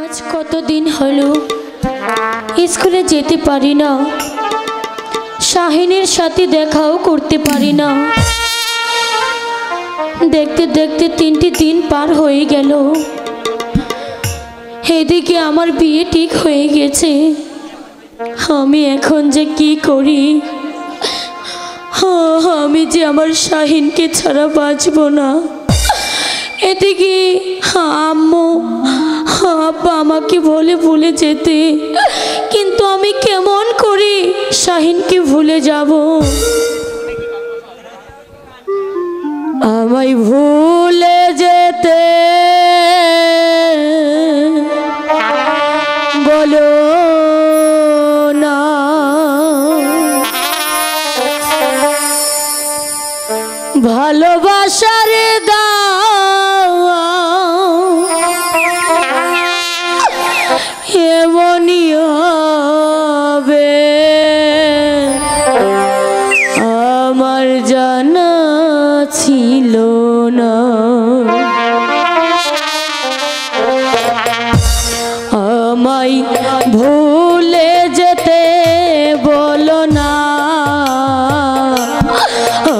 আজ কতদিন হলো স্কুলে যেতে পারি না, শাহিনের সাথে দেখাও করতে পারি না। দেখতে দেখতে 3টি দিন পার হয়ে গেল। এদিকে আমার বিয়ে ঠিক হয়ে গেছে। আমি এখন যে কি করি? আমি যে আমার শাহিনকে ছাড়া বাঁচব না। এদিকে আম্মু আব্বা আমাকে বলে ভুলে যেতে, কিন্তু আমি কেমন করে শাহিনকে ভুলে যাব? আমায় ভুলে যেতে বলো না, ভালোবাসার এমনই হবে আমার জানা ছিল না। আমায় ভুলে যেতে বলো না,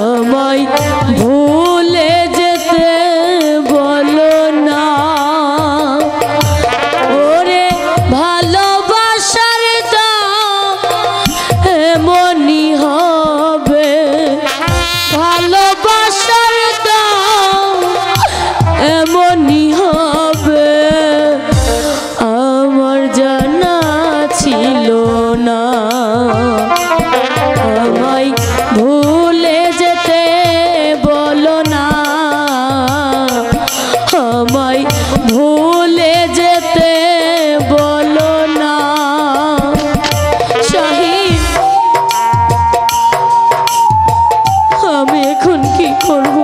আমায় ভুলে যেতে বলো না। ওরে ভালোবাসার দাম এমনই হবে, ভালোবাসার দাম এমনই হবে আমার জানা ছিল না। আমায় ভুলে যেতে বলো না, আমায় ভুলে যেতে বলো না। শাহিন, আমি এখন কি করব?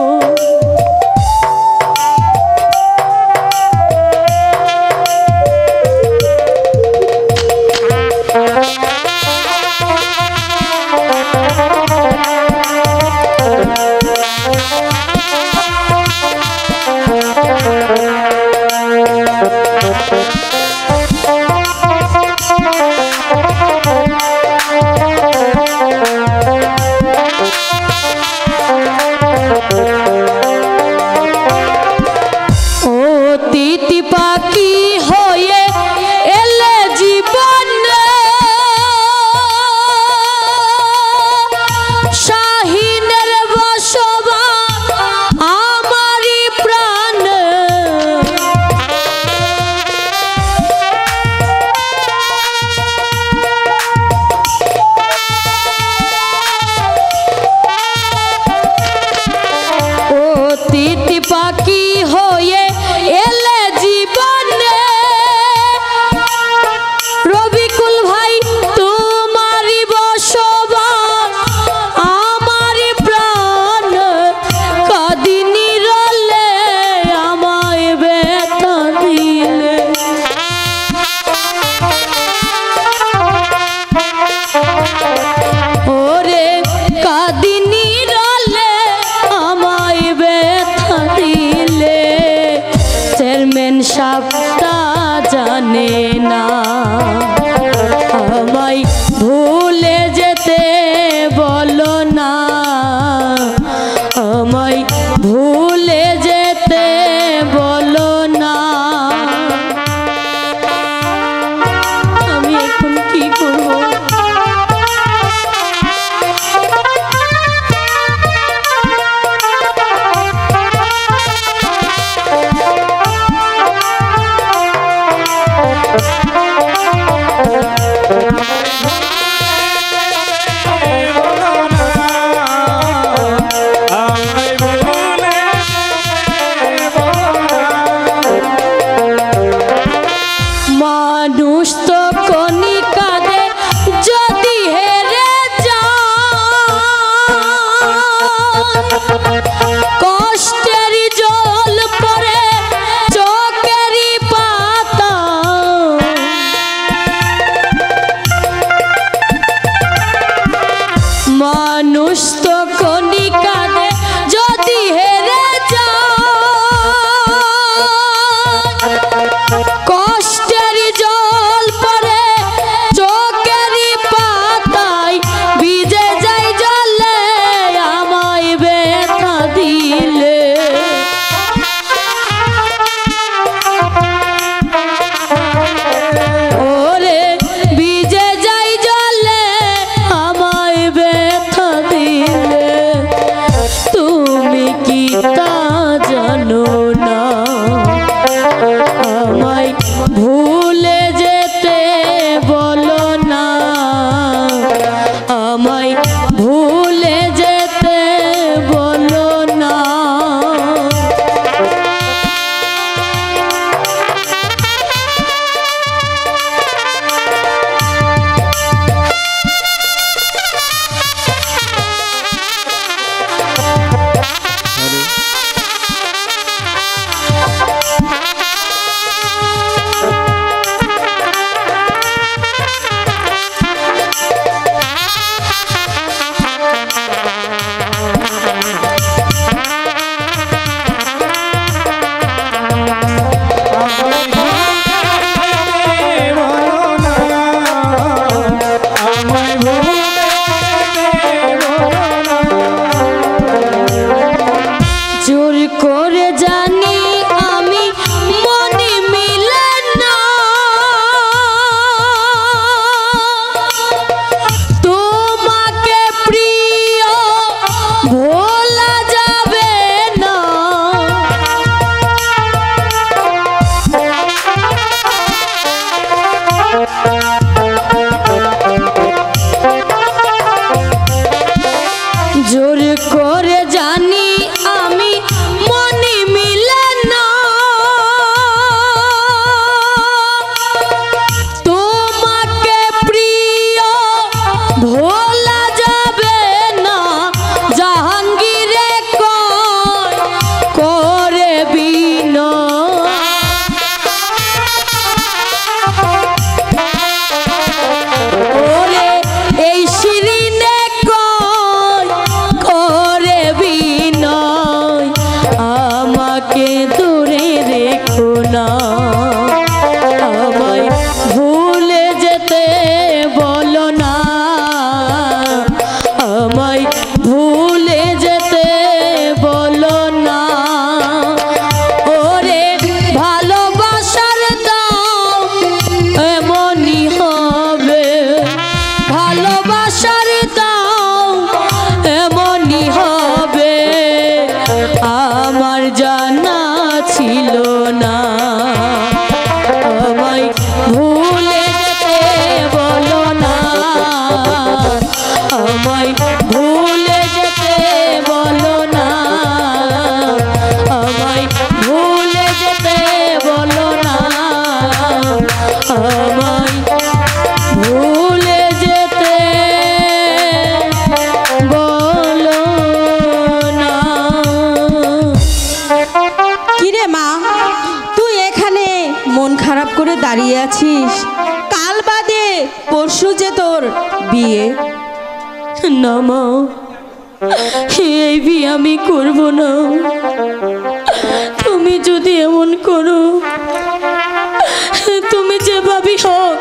পাখি হয়ে এলে জীবনে, রবিকুল ভাই তোমারই বসবাস আমারই প্রাণ, কাঁদিনি রলে আমায় ব্যথা দিলে। ওরে কাঁদিনি রলে আমায় ব্যথা দিলে, চেয়ারম্যান সাহেবটা জানে না। আমায় ভুলে যেতে বলো না, আমায় ভুলে যেতে বলো না। আমি এখন কি করব? ভুলে যেতে বলো না, আমায় ভুলে যেতে বলো না। জোর করে জানি আমি মনে মিলে না, তোমাকে প্রিয় ভোলা যাবে না। জোর করে জানি আমি মনে মিলে না, তোমাকে প্রিয় ভোলা যাবে না। জাহাঙ্গীরে কয় করে বিনয়, ওরে এই শিরিনে কয় করে বিনয়, আমাকে দূরে রেখো না, আমায় ভুলে যেতে বলো না, আমায় ভুলে যেতে বলো না। ওরে ভালোবাসার দাম এমনই হবে, ভালোবাসার দাম এমনই হবে, আমার জানা ছিল না, আমায় ভুলে যেতে বলো না, আমায় ভুলে যেতে বলো না, আমায় ভুলে যেতে বলো না, আমায় ভুলে যেতে বলো না। কিরে মা, তুই এখানে মন খারাপ করে দাঁড়িয়ে আছিস? কাল বাদে পরশু যে তোর বিয়ে। না মা, এই বিয়ে আমি করব না। তুমি যদি এমন করো, তুমি যেভাবে হোক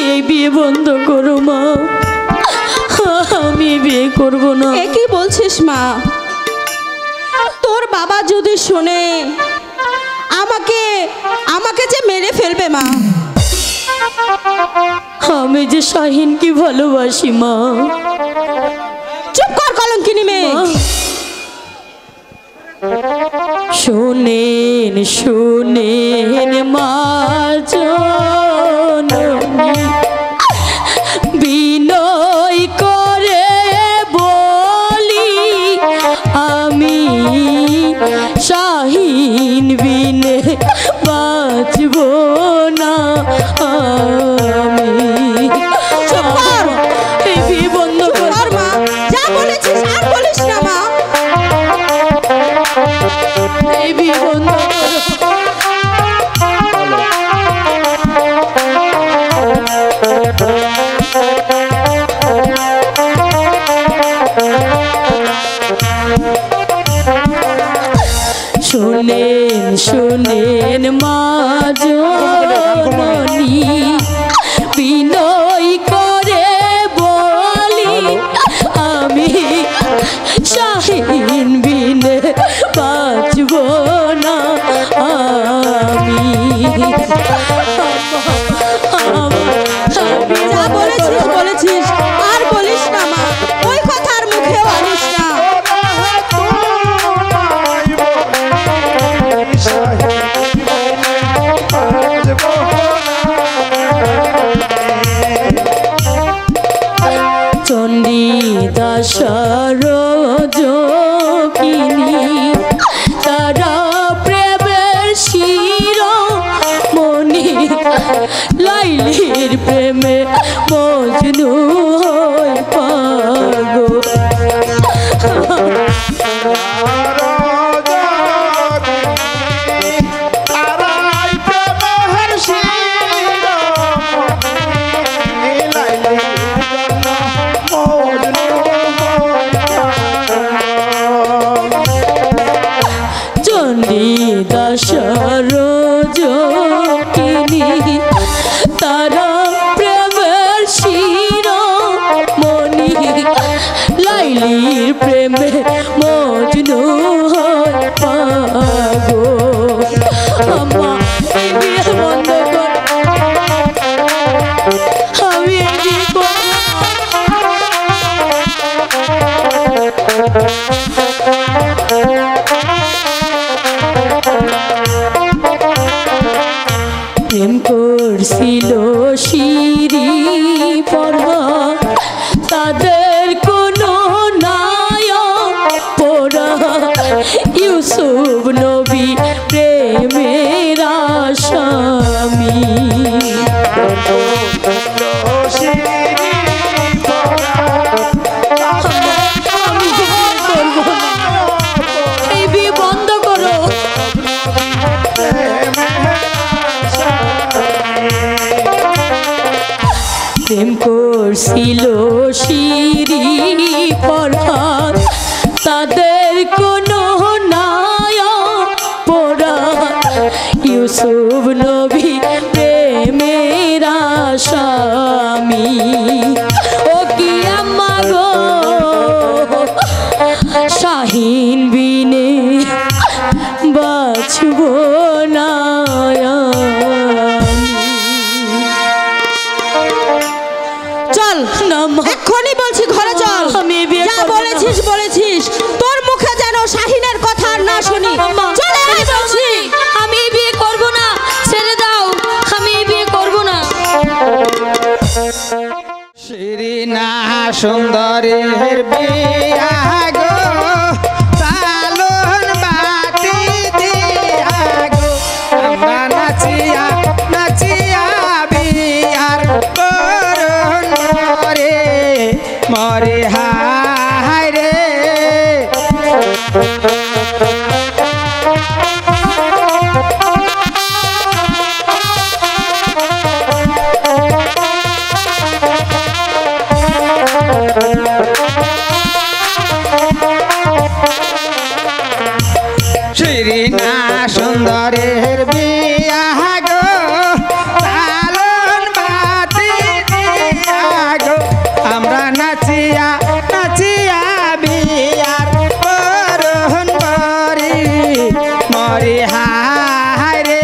এই বিয়ে বন্ধ করো মা, আমি বিয়ে করব না। এ কি বলছিস মা? তোর বাবা যদি শোনে আমাকে আমাকে যে মেরে ফেলবে মা। আমি যে শাহিনকে ভালোবাসি মা। চুপ কর কলঙ্কিনী মেয়ে। শোনেন শোনেন মা জননী, বিনয় করে বলি আমি শাহিন বিনে বাঁচব না আমি। চুপ কর, এই বিয়ে বন্ধ কর মা। যা বলেছিস আর বলিস না মা। এই বিয়ে বন্ধ করো। শোনেন শোনেন মা জননী, লাইলির প্রেমে মজনু হই পাগল। চণ্ডীদাসর যোগিনী তারা প্রেমের শিরোমণি, লাইলির প্রেমে মজনু হয় পাগল। আম্মা এই বিয়ে বন্ধ কর, আমি এই বিয়ে করব না। প্রেম করছিল শিরি পড়া তাদের কোনো নায়ক পড়া, ইউসুফ নবী প্রেমের আসামি। আমি বিয়ে করব না, এই বিয়ে বন্ধ করো। প্রেম করছিল শিরি ফরহাদ তাদের কোনো নায়ক পড়া, ইউসুফ নবী প্রেমের আসামি। ও কি আম্মা গো শাহিন বিনে বাঁচব না চল না মা, এক্ষুনি বলছি ঘরে চল। আমি বিয়ে যা করব না। বলেছিস বলেছিস, তোর মুখে যেন শাহিনের কথা আর না শুনি। আম্মা, চলে আয় ছেড়ে দাও বলছি। আমাকে। আমি এই বিয়ে করব না, ছেড়ে দাও, আমি এই বিয়ে করব না। শিরিনা সুন্দরীর বিয়া গো, সালন বাতি দিয়া গো, আমরা নাচিয়া নাচিয়া বিয়ার করন মরে মরে হায় রে। শিরিনা সুন্দরের বিয়া গো, সালন বাতি দিয়া গো, আমরা নাচিয়া নাচিয়া বিয়ার করন মরি মরি হায় রে।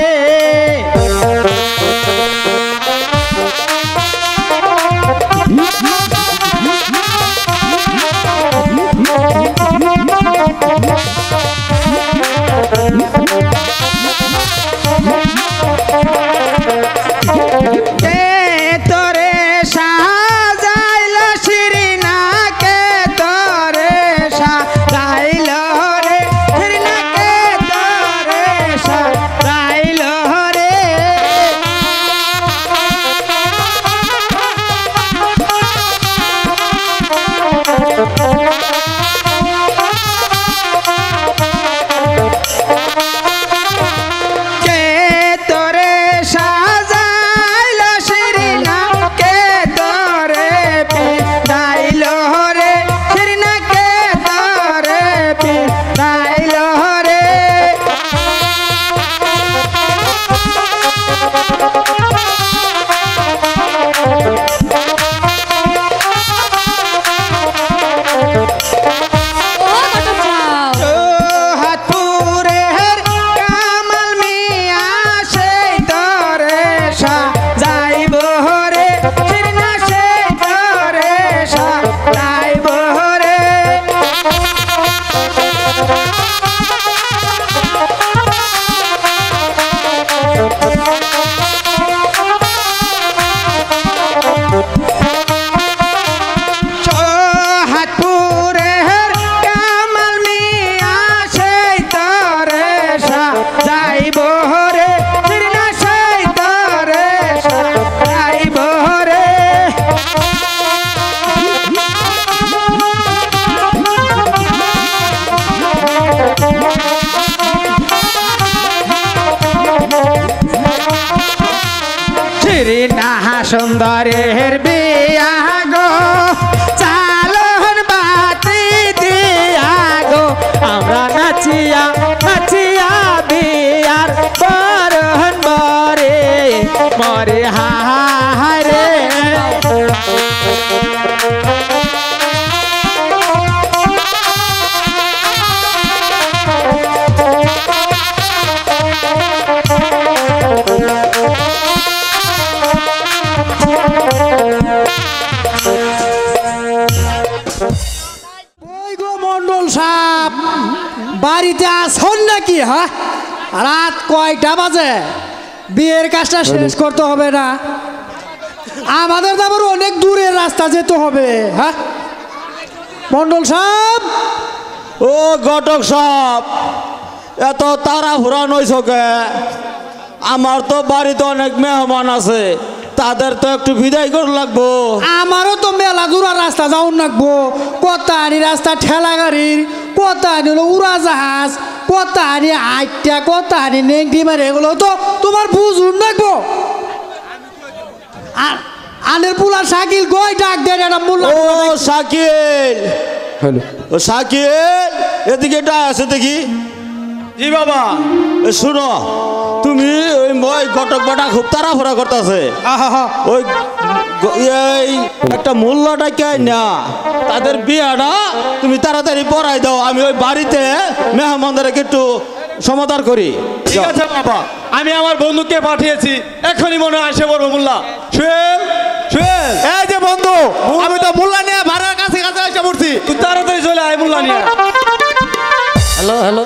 শ্রী নাহা সুন্দরের বিয়া গো চালন বাতি দিয়া গো আমরা নাচিয়া নাচিয়া বিয়ার বরণ বরে মরে হারে ওই গো মন্ডল সাহেব বাড়িতে আসন নাকি? হ্যাঁ, রাত কয়টা বাজে? বিয়ের কাজটা শেষ করতে হবে না? আমাদের তো আবার অনেক দূরের রাস্তা যেতে হবে। হ্যাঁ মন্ডল সাহেব, ও ঘটক সাহেব, এত তাড়াহুড়া নইছ কে? আমার তো বাড়িতে অনেক মেহমান আছে, তাদের তো একটু বিদায় করে লাগবো। আমারও তো মেলা দূরের রাস্তা যাওয়ার লাগবো। কত আনি রাস্তা ঠেলা গাড়ির, কত আনি হলো উড়াজাহাজ, কত আনি আইটা, কত আনি নেংটি মারে, এগুলো তো তোমার বুঝুন লাগবো। আর আনের পুলা শাকিল গই ডাক দেন একটা মূল্য। ও শাকিল, ও শাকিল, এদিকে এটা আছে দেখি। জি বাবা। শুনো, তুমি ওই ঘটক বাটা খুব তাড়াহুড়া করতেছে। ওই এই একটা মূল্যটা কে না, তাদের বিয়াটা তুমি তাড়াতাড়ি পড়াই দাও। আমি ওই বাড়িতে মেহমানদেরকে একটু সমাধান করি। ঠিক আছে বাবা, আমি আমার বন্ধুকে পাঠিয়েছি, এখনই মনে হয় আসে বড় মোল্লা। শুয়েল, শুয়েল, এই যে বন্ধু, আমি তো মোল্লা নিয়ে ভাড়ার কাছে কাছে এসে পড়ছি। তুই তাড়াতাড়ি চলে আয় মোল্লা নিয়ে। হ্যালো হ্যালো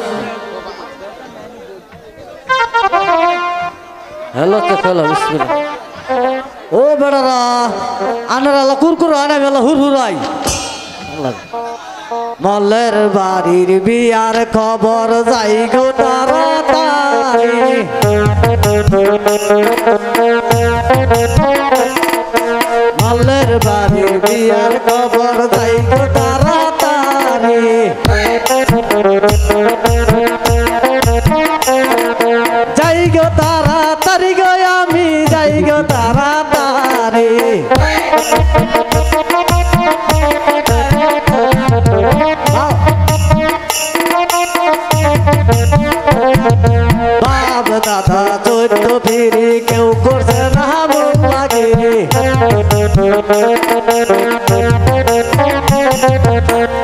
হ্যালো, তো হ্যালো, বিসমিল্লাহ। ও বেড়ারা, আনার আলা কুরকুর আনা বেলা হুর হুরাই। মল্লের বাড়ির বিয়ার খবর যাই গো তাড়াতাড়ি। মল্লের বাড়ির বিয়ার খবর যাই গো তাড়াতাড়ি। যাই গো তাড়াতাড়ি গো, আমি যাই গো তাড়াতাড়ি। বাপ দাদা চৈত্র ফিরি কেউ করছে না মন লাগে।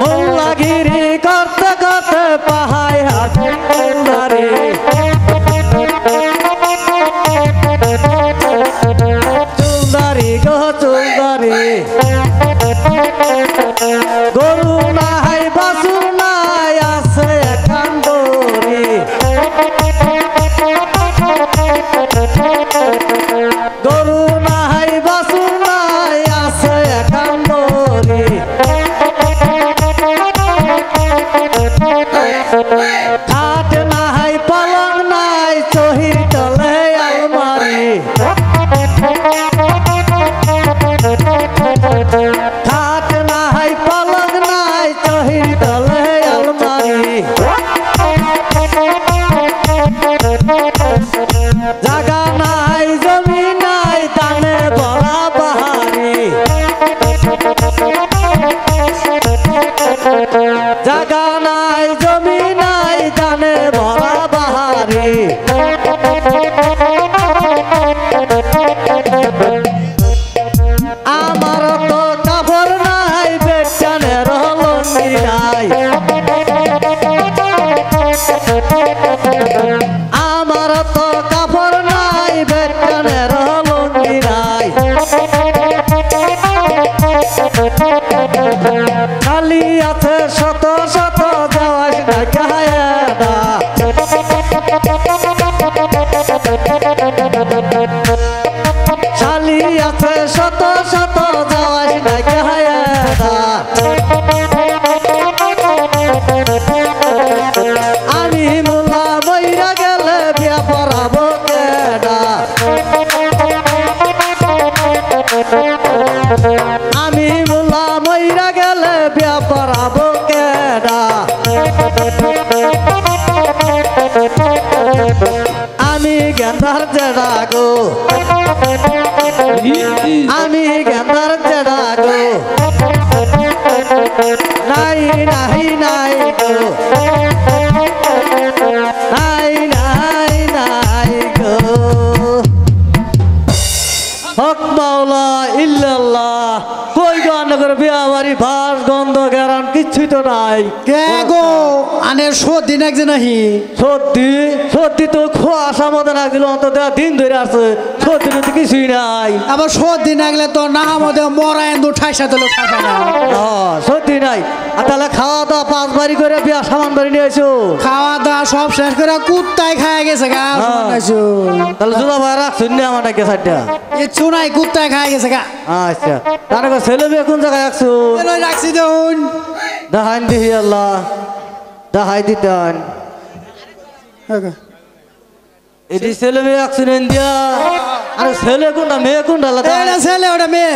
মন লাগিরি করতে করতে পাহাই হাত দাঁড়ি। চুলদারি গো চুলদারি, গরু নাই বাছুর নাই আছে একান দড়ি। গরু নাই বাছুর নাই আছে একান দড়ি। খাট নাই পালং নাই চহির তলে আলমারি। খাট নাই পালং নাই চহির তলে আলমারি। জাগা নাই জমি নাই দানে ভরা বাহারি। জাগা নাই জমি নাই দানে ভরা বাহারি। আমার তো কাপড় নাই বেচানের লঙ্গি নাই। আমার তো কাপড় নাই বেচানের লঙ্গি নাই। খালি আছে শত শত যাওয়াস না গায়ে না। শালি আছে শত শত যাওয়াস না গায়ে না। আমি মোল্লা মইরা গেলে বিয়া পড়াবো কেডা। আমি মোল্লা মইরা গেলে বিয়া পড়াবো কেডা। আমি গেন্দার জেডা গো। আমি গেন্দার জেডা গো নাই নাই নাই গো নাই নাই নাই গো হক মাওলা ইল্লাল্লাহ কই গান করে বিয়া বাড়ি ভাস গন্ধ গেরান কিছুই তো নাই কে গো আনের দিন একজন আহি সত্যি সত্যি তো খোয়াশা মতো লাগছিল অন্তত দিন ধরে আছে সত্যি তো কিছুই নাই আবার দিন আগলে তো না মধ্যে মরা এন্দু ঠাইসা দিল ঠাসা না সত্যি নাই আর তাহলে খাওয়া দাওয়া 5 বাড়ি করে বিয়া সামান বাড়ি নিয়ে এসো খাওয়া দাওয়া সব শেষ করে কুত্তায় খায় গেছে গা তাহলে জুদা ভাই রাখছুন নি আমার নাকি সাইডটা কিচ্ছু নাই কুত্তায় খায় গেছে গা আচ্ছা তার ছেলে মেয়ে কোন জায়গায় রাখছো রাখছি দেখুন দেখাইন দিহি আল্লাহ দেখাই দিতেন এটি ছেলে মেয়ে রাখছুন ইন্ডিয়া আর ছেলে কোনটা মেয়ে কোনটা আলাদা এটা ছেলে ওটা মেয়ে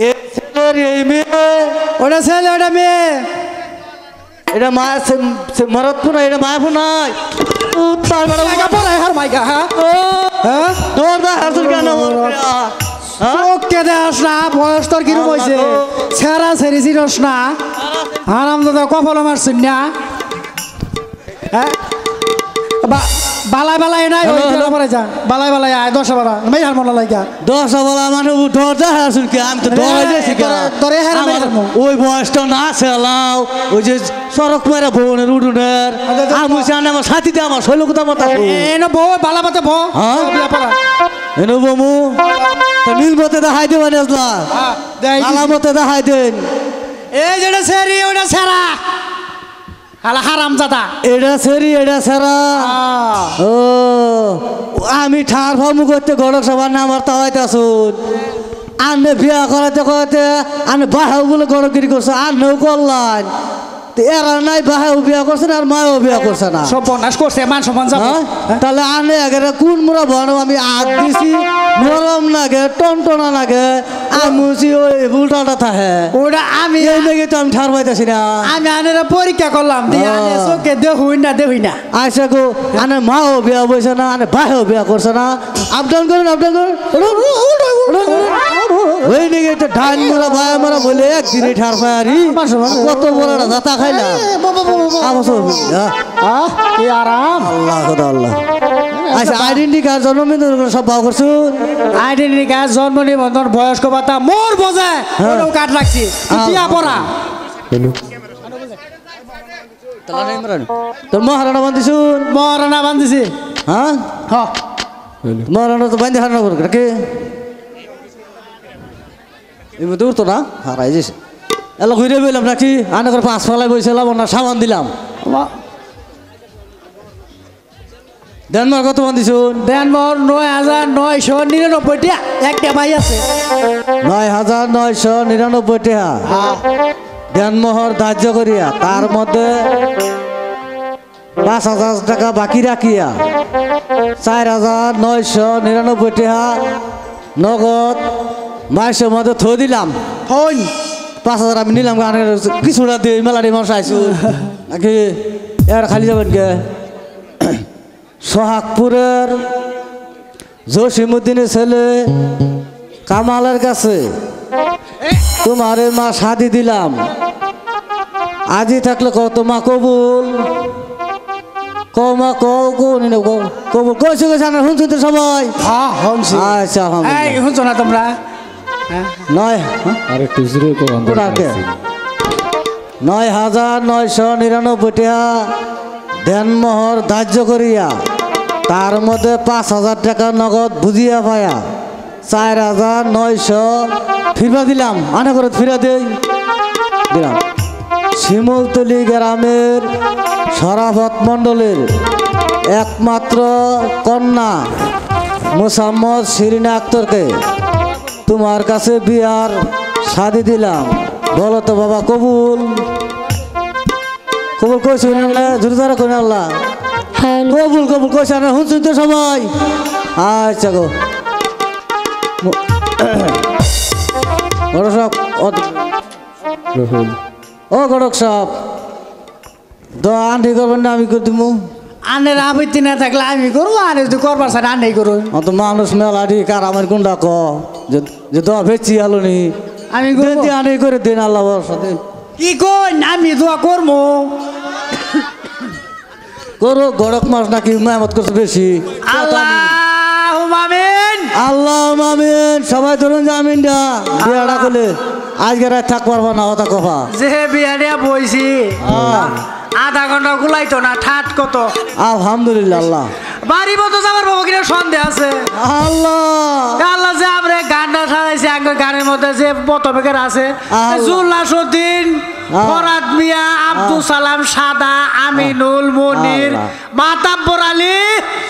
এই ছেলের এই মেয়ে ওটা ছেলে ওটা মেয়ে এটা মায়ের মরত পুনা এটা মায়ের পুনাই মাইকা পড়ায় হার মাইকা হ্যাঁ হ্যাঁ তোর দা হাসুর কেন ওকে দেস না বয়স তোর কিরম হয়েছে ছেঁড়া ছেড়ি চিরস না হারাম দাদা কপাল মারছেন না হ্যাঁ বালাই বালাই নাই পরে যা বালাই বালাই আয় 10 বারা মেই হার মনে লাগা 10 বলা মানে দরজা হাসুর কে আমি তো ডরাই যাচ্ছি তোরে হার ওই বয়সটা না চালাও ওই যে সড়ক মেরা বোনের উডুনের আমি জানি আমার সাথীতে আমার শৈলকুতা মাতা এনো বউ বালা পাতে বউ হ্যাঁ? বিয়া পড়া এনো বমু তা মিলবতে দেখাই দেবেন আসলা আলামতে দেখাই দেন এই যেটা সেরি ওটা সেরা হালা হারাম জাদা এটা সেরি এটা সেরা ও আমি ঠার ফামু করতে গড়ক সবার নাম আর তাওয়াইতে আসুন আনে বিয়া করাতে করাতে আনে বাহাও বলে গড়গিরি করছে আনেও করলাম এরা নাই বাহাও বিয়া করছে না আর মায়ও বিয়া করছে না সব বনাস করছে মান সম্মান যাব তাহলে আনে আগে কোন মোরা বন আমি আগ দিছি নরম লাগে টনটনা লাগে আমুছি ওই উল্টাটা থাকে ওটা আমি এই লেগে তো আমি ঠার পাইতেছি না আমি আনের পরীক্ষা করলাম দিয়ে আনে চোখে দেখুই না আচ্ছা গো আনে মাও বিয়া বইছে না আনে বাহেও বিয়া করছে না আপ ডাউন করুন ওই লেগে তো ধান মোরা ভাই মোরা বলে একদিনই ঠার পায়ারি কত বড় দাতা খাইলা কি আরাম আল্লাহ খোদা আল্লাহ আচ্ছা আইডেন্টি কার্ড জন্মদিন সব ভাও করছুন আইডেন্টি কার্ড জন্ম নিবন্ধন বয়স্ক ভাতা মোর বোঝায় ওটাও কাট রাখছি বিয়া পড়া তোর মহারানা বান্ধিছুন মহারানা বান্ধিছি হ্যাঁ হ্যাঁ মহারানা তো বান্ধি হারানো করবে কে এমনি দূর তো না হারাই যেছে এলা ঘুরে বললাম নাকি আনে করে 5 ফালাই বইছিলাম না সামান দিলাম দেনমার কত বান্ধিছুন দেনমোর 9,999 টিয়া একটা ভাই আছে 9,999 টাকা দেনমোহর ধার্য করিয়া তার মধ্যে 5,000 টাকা বাকি রাখিয়া 4,999 টাকা নগদ মাসের মধ্যে থো দিলাম হই 5,000 আমি নিলাম গানের কিছুটা দিয়ে মেলাটি মানুষ আইসু নাকি এর খালি যাবেন কে সোহাগপুরের জসিমুদ্দিনের ছেলে কামালের কাছে তোমার মা শাদি দিলাম আজই থাকলে কত মা কবুল কমা কবুল কইছে কইছে না শুনছো তো সবাই হ্যাঁ শুনছি আচ্ছা এই শুনছো না তোমরা নয় আরেকটু জোরে কোন 9,999 টাকা দেনমোহর ধার্য করিয়া তার মধ্যে 5,000 টাকা নগদ বুঝিয়া পায়া 4,900 ফিরবা দিলাম আনা করে ফিরা দিলাম শিমুলতলি গ্রামের শরাফত মণ্ডলের একমাত্র কন্যা মোসাম্মদ শিরিনা আক্তারকে তোমার কাছে বিয়ার শাদি দিলাম বলো তো বাবা কবুল কবুল কইছি জোরদারা করে আল্লাহ কবুল কবুল কইছে না শুনছেন তো সবাই আচ্ছা গো গড়ক ও গড়ক সাহেব আন্টি করবেন না আমি করে দিব আনের আপত্তি না থাকলে আমি করবো আর যদি করবার স্যার আনেই করুন অত মানুষ মেলাটি কার আমার কোনটা ক যে দোয়া ভেচি আলো নি আমি দিন করবো। দিয়ে আনে করে দিন আল্লাহ সাথে কি কই আমি দোয়া করবো করো গড়ক মাস নাকি মেহমত করছে বেশি আল্লাহ আমিন আল্লাহ আমিন সবাই ধরুন যে আমিনটা বিয়াটা করলে আজকে রাত থাক পারবো না ওটা কফা যে বিয়ারিয়া বইছি আধা ঘন্টা গুলাইতো না ঠাট কত আলহামদুলিল্লাহ আল্লাহ বাড়ি মতো যাবার বাবু কিনা সন্দেহ আছে আল্লাহ আল্লাহ যে আমরা গানটা সাজাইছি আঙ্গুর গানের মধ্যে যে বতবেগের আছে আল্লাহ। জুল্লাসুদ্দিন ফরাদ মিয়া আব্দুল সালাম সাদা আমিনুল মনির আল্লাহ। মাতাব্বর আলী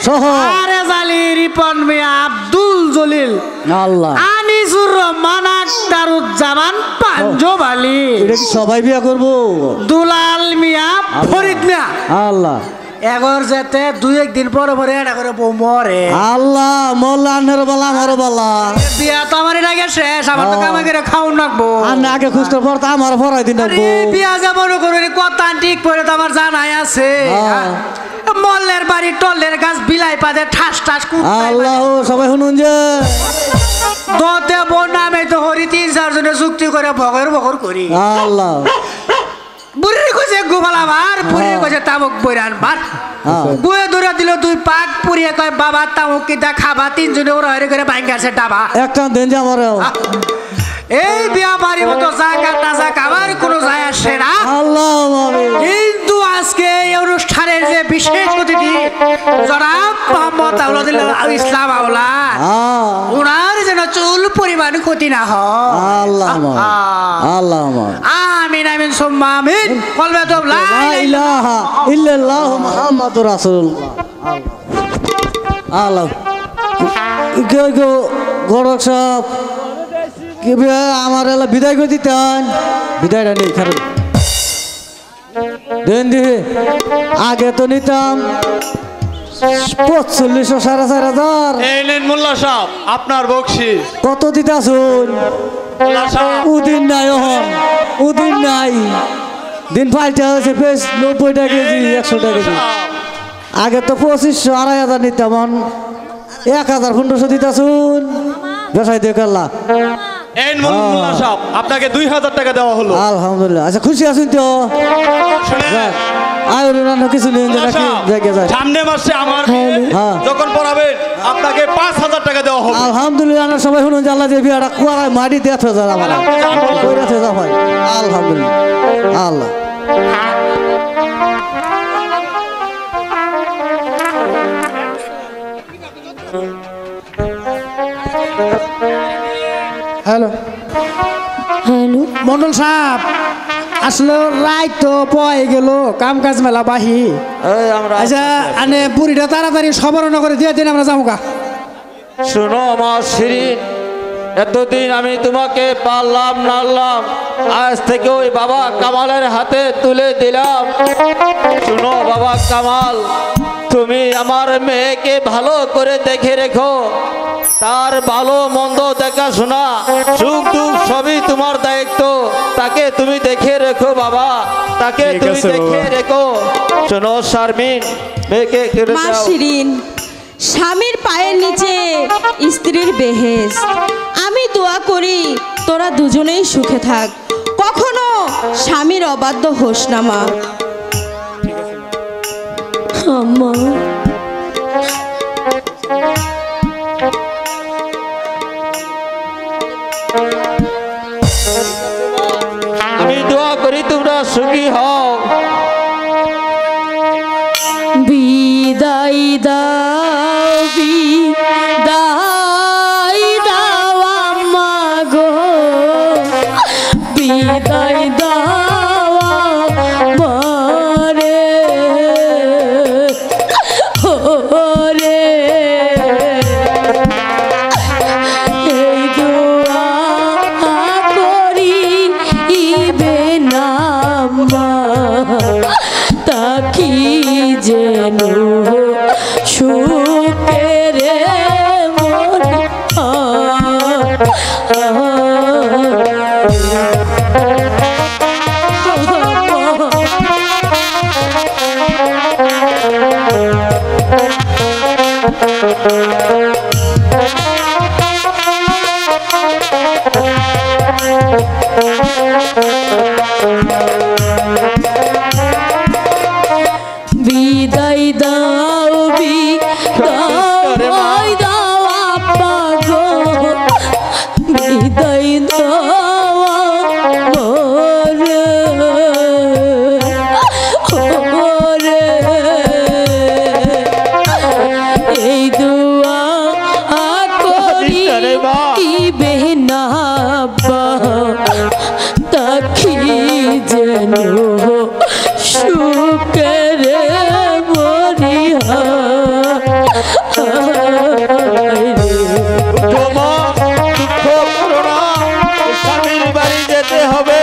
সহ। আরেজ আলী রিপন মিয়া আব্দুল জলিল আল্লাহ আনিসুর রহমান আখতারুজ্জামান পাঞ্জব আলী এটা কি সবাই বিয়া করবো দুলাল মিয়া ফরিদ মিয়া আল্লাহ এগর যেতে দুই একদিন পরে পরে এটা করে বউ মরে আল্লাহ মোল্লা আন্নের বালা আমারও বালা বিয়া তো আমার এটা আগে শেষ আমার তো কামাই করে খাওয়ান রাখবো আন্নে আগে খুঁজতে পড়তে আমার ভরাই দিন রাখবো বিয়া যেমন করে কথা ঠিক করে তো আমার জানাই আছে হ্যাঁ। মল্লের বাড়ি টল্লের গাছ বিলাই পাতে ঠাস ঠাস আল্লাহ সবাই শুনুন যে দতে বোন নামে তো হরি 3-4 জনে যুক্তি করে ভগর ভগর করি আল্লাহ বুড়ির কইছে গোপাল আমার বুড়ির কইছে তামুক বইরান বার হ্যাঁ। গুয়ে দূরে দিল 2 পাক পুরিয়ে কয় বাবা তামুক কিটা খাবা 3 জনে ওরা হরি করে ভাঙ্গাছে ডাবা একটা দেন যে আমার এই বিয়া বাড়ি মতো জায়গা না জায়গা আমার কোনো যায় আসে না আল্লাহ আমিন কিন্তু আজকে এই অনুষ্ঠানের যে বিশেষ অতিথি জনাব মোহাম্মদ আউলাদুল্লাহ ইসলাম আওলা ওনার যেন চুল পরিমাণ ক্ষতি না হয় আল্লাহ আমার আল্লাহ আমার আমিন আমিন সুম্মা আমিন বলবে তো লা লা ইলাহা ইল্লাল্লাহ মুহাম্মাদুর রাসূলুল্লাহ আল্লাহ কেউ কেউ গড়ক সব কি আমার এলা বিদায় করে দিতেন বিদায়টা নেই খারাপ দেন দি আগে তো নিতাম 4500 4,500 এই নেন মোল্লা সাহেব আপনার বকশিস কত দিতে আসুন মোল্লা সাহেব উদিন নাই হন উদিন নাই দিন পাল্টা হয়েছে বেশ 90 টাকা কেজি 100 টাকা কেজি আগে তো 2500 2,500 নিতাম 1,500 দিতে আসুন বেসাই দিয়ে কাল্লা এই মোল্লা সাহেব আপনাকে 2000 টাকা দেওয়া হলো আলহামদুলিল্লাহ আচ্ছা খুশি আছেন তো শুনেন আয় রান্না কিছু নেই যে নাকি জায়গা যায় সামনে মাসে আমার বিয়ে হ্যাঁ। যখন পড়াবেন আপনাকে 5000 টাকা দেওয়া হবে আলহামদুলিল্লাহ আমরা সবাই শুনুন যে আল্লাহ যে বিয়াটা কুয়ারায় মাটি দিয়ে থে যারা আমার কইরা থে যা ভাই আলহামদুলিল্লাহ আল্লাহ হ্যালো হ্যালো মন্ডল সাহেব আসলে রাত তো পয়ে গেল কাম কাজ মেলা বাহি আচ্ছা আনে পুরিটা তাড়াতাড়ি সবরণ করে দিয়ে দিন আমরা যাবো গা শোনো আমার শিরিন, এতদিন আমি তোমাকে পারলাম নাড়লাম, আজ থেকে ওই বাবা কামালের হাতে তুলে দিলাম। শোনো বাবা কামাল, তুমি আমার মেয়েকে ভালো করে দেখে রেখো, তার ভালো মন্দ দেখাশোনা সুখ দুঃখ সবই তোমার দায়িত্ব। তাকে তুমি দেখে রেখো বাবা, তাকে তুমি দেখে রেখো। শোনো শারমিন, মেয়েকে কেড়ে মা দাও। শিরিন, স্বামীর পায়ের নিচে স্ত্রীর বেহেস। আমি দোয়া করি তোরা দুজনেই সুখে থাক, কখনো স্বামীর অবাধ্য হোস না মা। আম্মা আমি দোয়া করি তোমরা সুখী হও। বিদায় দাও বিদায় দাও আম্মা গো, বিদায় দাও আমারে ওরে, এই দোয়া করি ইবে নাম্মা, তাকি যেন সুখের মনে হয়। যেন সুখের মরিহা তোমা দুঃখ করো না, স্বামীর বাড়ি যেতে হবে,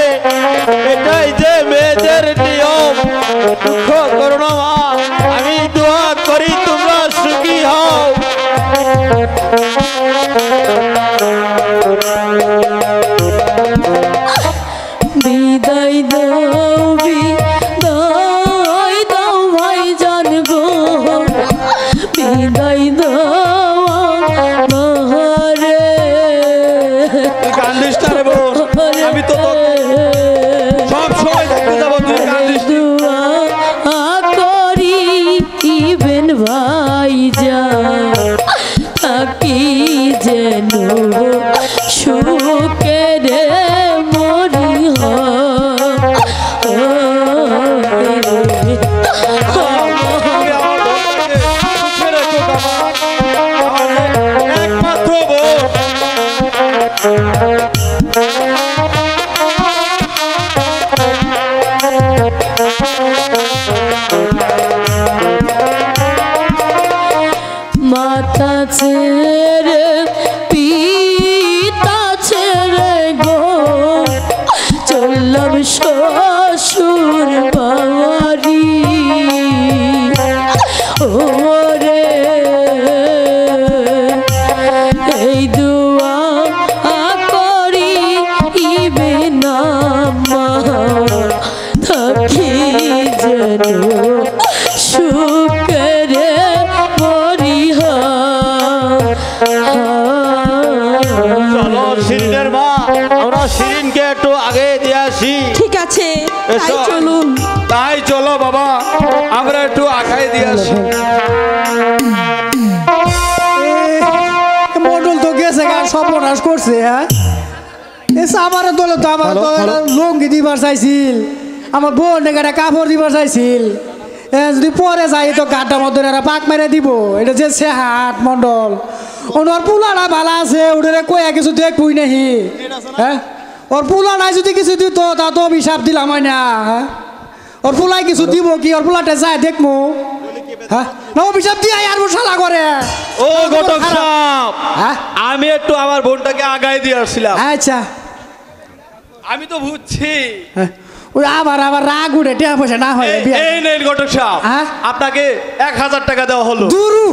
এটাই যে মেয়েদের নিয়ম। দুঃখ করো না মা, আমি দোয়া করি তোমরা সুখী হও। বিদায় দাও বিদায় দাও ভাই জান গো, বিদায় দাও মহারে। তুই কান্দিস না রে বোন, আমি তো সব সময় দেখতে যাবো, তুই কান্দিস না। দুয়া করি ইবেন ভাই যা থাকি যেন সুখের মরিহা। তুমি আমার বোনটাকে সুখে রেখো কামা, আমার একমাত্র বোন। মাথা ছেড়ে পিতা ছেড়ে গো চললাম শ্বশুর বাড়ি। ওরে এই দুয়া করি ইবে না মা থাকি যেন সুখের মরিহা। চলো শিরিনের মা, আমরা শিরিনকে একটু আগে দিয়ে আসি। ঠিক আছে, তাই এসো। চলুন। তাই চলো বাবা, আমরা একটু আগায় দিয়ে আসি। মডল তো গেছে গান সর্বনাশ করছে। হ্যাঁ আমার দলে তো আমার তো একটা লুঙ্গি দিবার চাইছিল, আমার বোন একটা কাপড় দিবার চাইছিল। যদি পরে যাই তো গাড্ডার মধ্যে এরা পাক মেরে দিব। এটা যে সে হাট মন্ডল ওর পুলাটা ভালো আছে, ওদের কয়া কিছু দেখবই নাহি। হ্যাঁ ওর পুলা নাই যদি কিছু দিত তা তো অভিশাপ দিলাম হয় না। হ্যাঁ ওর পুলাই কিছু দিব কি, ওর পুলাটা যায় দেখবো। হ্যাঁ না অভিশাপ দিয়ে আর মশালা করে। ও ঘটক সাহেব, হ্যাঁ আমি একটু আমার বোনটাকে আগায় দিয়ে আসছিলাম। আচ্ছা আমি তো বুঝছি। হ্যাঁ, ওই আবার আবার রাগ উঠে টেয়া পয়সা না হয় এই নেন ঘটক সাহেব, হ্যাঁ? আপনাকে 1000 টাকা দেওয়া হলো। দুরু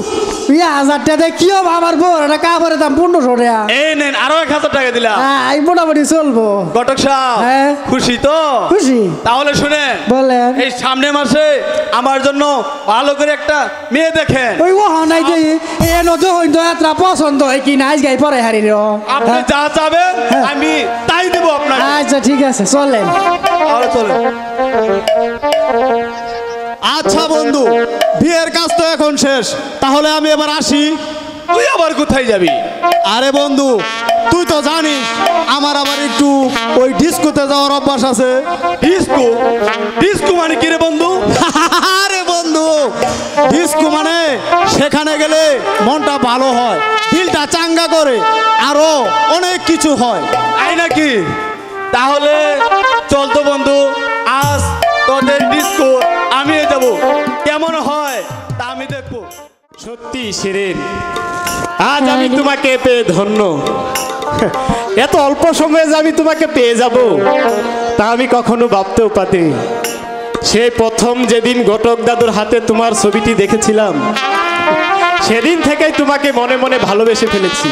1000 টাকা কি হবে আমার বোন, এটা কাপড়ের দাম 1500 টাকা। এই নেন আরো 1000 টাকা দিলাম। হ্যাঁ এই মোটামুটি চলবো। ঘটক সাহেব, হ্যাঁ। খুশি তো? খুশি। তাহলে শুনেন, বলেন। এই সামনে মাসে আমার জন্য ভালো করে একটা মেয়ে দেখেন। ওই ও নাই যে এ নজর হইতো এতটা পছন্দ হয় কি নাচ গাই পরে হারি রে। আপনি যা চাবেন হ্যাঁ। আমি তাই দেব আপনাকে। আচ্ছা ঠিক আছে চলেন। তাহলে চলেন। আচ্ছা বন্ধু, বিয়ের কাজ তো এখন শেষ, তাহলে আমি এবার আসি। তুই আবার কোথায় যাবি? আরে বন্ধু, তুই তো জানিস আমার আবার একটু ওই ডিস্কোতে যাওয়ার অভ্যাস আছে। ডিস্কো? ডিস্কো মানে কি রে বন্ধু? আরে বন্ধু, ডিস্কো মানে সেখানে গেলে মনটা ভালো হয়, দিলটা চাঙ্গা করে, আরো অনেক কিছু হয়। তাই নাকি? তাহলে চল তো বন্ধু, আজ তোদের ডিস্কো আমি যাব, কেমন হয় তা আমি দেখবো। সত্যি শিরিন, আজ আমি তোমাকে পেয়ে ধন্য। এত অল্প সময়ে যে আমি তোমাকে পেয়ে যাব তা আমি কখনো ভাবতেও পারিনি। সেই প্রথম যেদিন ঘটক দাদুর হাতে তোমার ছবিটি দেখেছিলাম, সেদিন থেকেই তোমাকে মনে মনে ভালোবেসে ফেলেছি।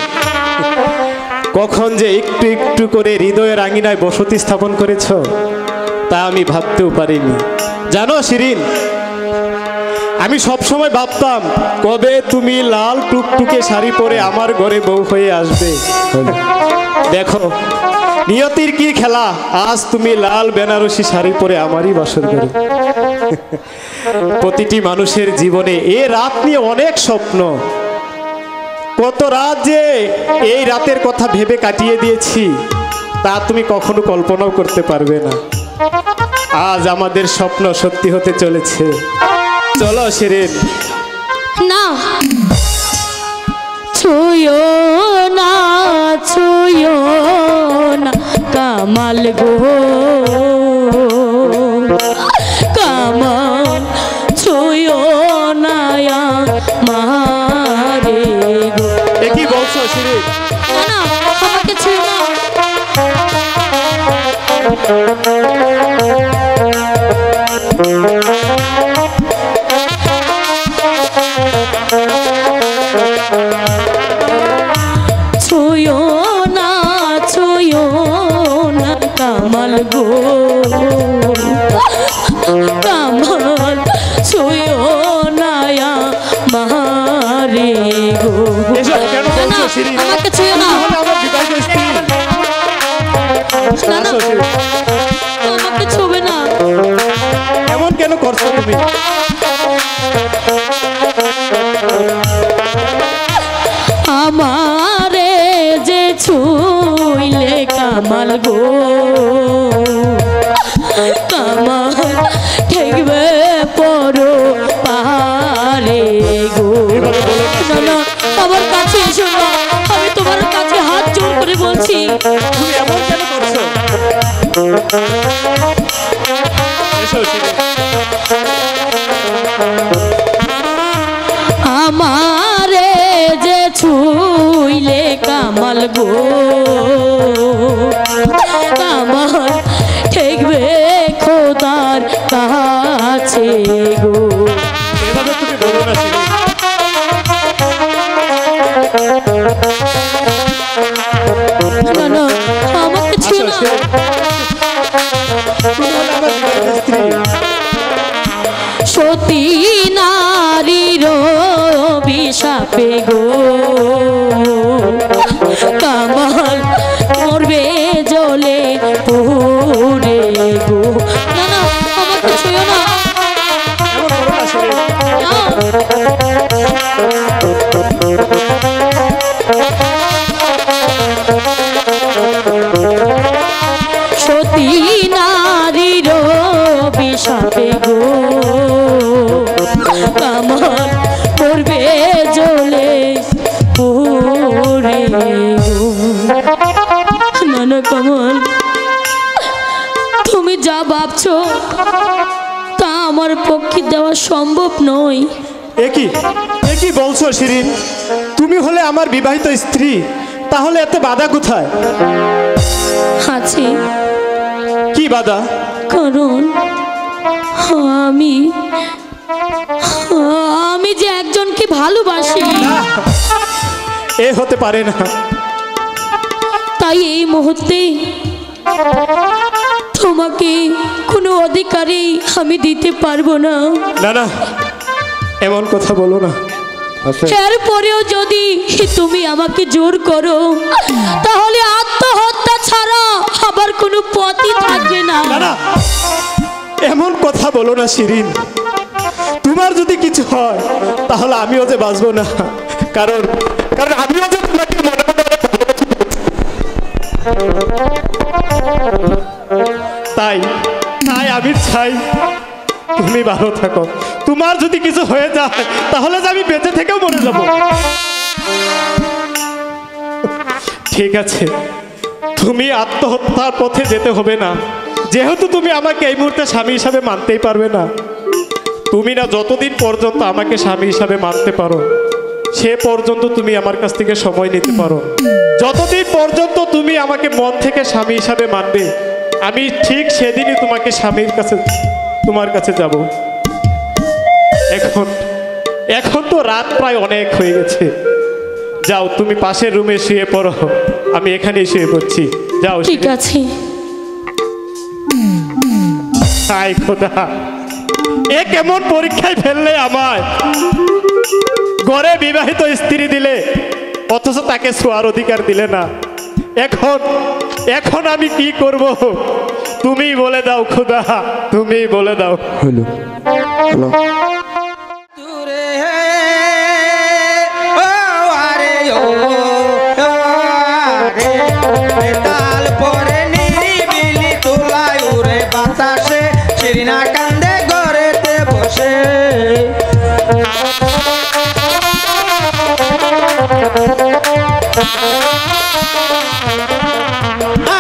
কখন যে একটু একটু করে হৃদয়ের আঙিনায় বসতি স্থাপন করেছ তা আমি ভাবতেও পারিনি। জানো শিরিন, আমি সব সময় ভাবতাম কবে তুমি লাল টুকটুকে শাড়ি পরে আমার ঘরে বউ হয়ে আসবে। দেখো নিয়তির কি খেলা, আজ তুমি লাল বেনারসি শাড়ি পরে আমারই বাসর ঘরে। প্রতিটি মানুষের জীবনে এ রাত নিয়ে অনেক স্বপ্ন, কত রাত যে এই রাতের কথা ভেবে কাটিয়ে দিয়েছি তা তুমি কখনো কল্পনাও করতে পারবে না। আজ আমাদের স্বপ্ন সত্যি হতে চলেছে। চলো শিরিন। না ছুঁয়ো না, ছুঁয়ো না কামাল গো, না আমাকে ছুঁয়ো না। ছুঁয়ো না ছুঁয়ো না কামাল গো, কামাল ছুঁয়ো না মারে গো। এসব কেন না, বলছো শিরিন? আমাকে ছুঁয়ো না। তুমি হলে আমার বিবাহিত স্ত্রী। না, না, আসো শিরিন। আমাকে ছুঁবে না। এমন কেন করছো তুমি? আমারে যে ছুঁইলে কামাল গো, কামাল ঠেকবে পরো পারে গো। না না আমার কাছে এসো না, আমি তোমার কাছে হাত জোর করে বলছি। তুমি এমন কেন করছো? এসো শিরিন। আমারে যে ছুঁইলে কামাল গো, কামাল ঠেকবে খোদার কাছে গো। এভাবে তুমি বলো না শিরিন। না না আমাকে ছুঁয়ো না। তুমি হলে আমার বিবাহিত স্ত্রী। সতী নারীর বিষাপে গো, কামাল মরবে জলে পুরে গো। না না আমাকে ছুঁয়ো না। এমন করো না শিরিন। সতী নারীর বিষাপে গো, কামাল করবে জলে পুরে গো। না না কামাল, তুমি যা ভাবছো তা আমার পক্ষে দেওয়া সম্ভব নয়। একই বলছো শিরিন? তুমি হলে আমার বিবাহিত স্ত্রী, তাহলে এত বাধা কোথায়? আছে, কি বাধা? কারণ আমি আমি যে একজনকে ভালোবাসি, এ হতে পারে না। তাই এই মুহূর্তে তোমাকে কোনো অধিকারই আমি দিতে পারবো না। না না, এমন কথা বলো না। এরপরেও যদি তুমি আমাকে জোর করো, তাহলে আত্মহত্যা ছাড়া আবার কোনো পথই থাকবে না। না না, এমন কথা বলো না শিরিন। তোমার যদি কিছু হয় তাহলে আমিও যে বাঁচবো না, কারণ কারণ আমিও যে তোমাকে মনে মনে তাই তাই আমি চাই তুমি ভালো থাকো। তোমার যদি কিছু হয়ে যায় তাহলে যে আমি বেঁচে থেকেও মরে যাব। ঠিক আছে, তুমি আত্মহত্যার পথে যেতে হবে না, যেহেতু তুমি আমাকে এই মুহূর্তে স্বামী হিসাবে মানতেই পারবে না। তুমি না যতদিন পর্যন্ত আমাকে স্বামী হিসাবে মানতে পারো সে পর্যন্ত তুমি আমার কাছ থেকে সময় নিতে পারো। যতদিন পর্যন্ত তুমি আমাকে মন থেকে স্বামী হিসাবে মানবে, আমি ঠিক সেদিনই তোমাকে স্বামীর কাছে তোমার কাছে যাব। এখন তো রাত প্রায় অনেক হয়ে গেছে। যাও, তুমি পাশের রুমে শুয়ে পড়ো, আমি এখানেই শুয়ে পড়ছি। যাও। ঠিক আছে। হায় খোদা, এ কেমন পরীক্ষায় ফেললে আমায়। ঘরে বিবাহিত স্ত্রী দিলে অথচ তাকে ছোঁয়ার অধিকার দিলে না। এখন আমি কি করব? তুমি বলে দাও খোদা, তুমি বলে দাও। হলো হলো তাল পরে নিরিবিলি তোলায় উড়ে বাতাসে, শিরিনা কান্দে ঘরেতে বসে।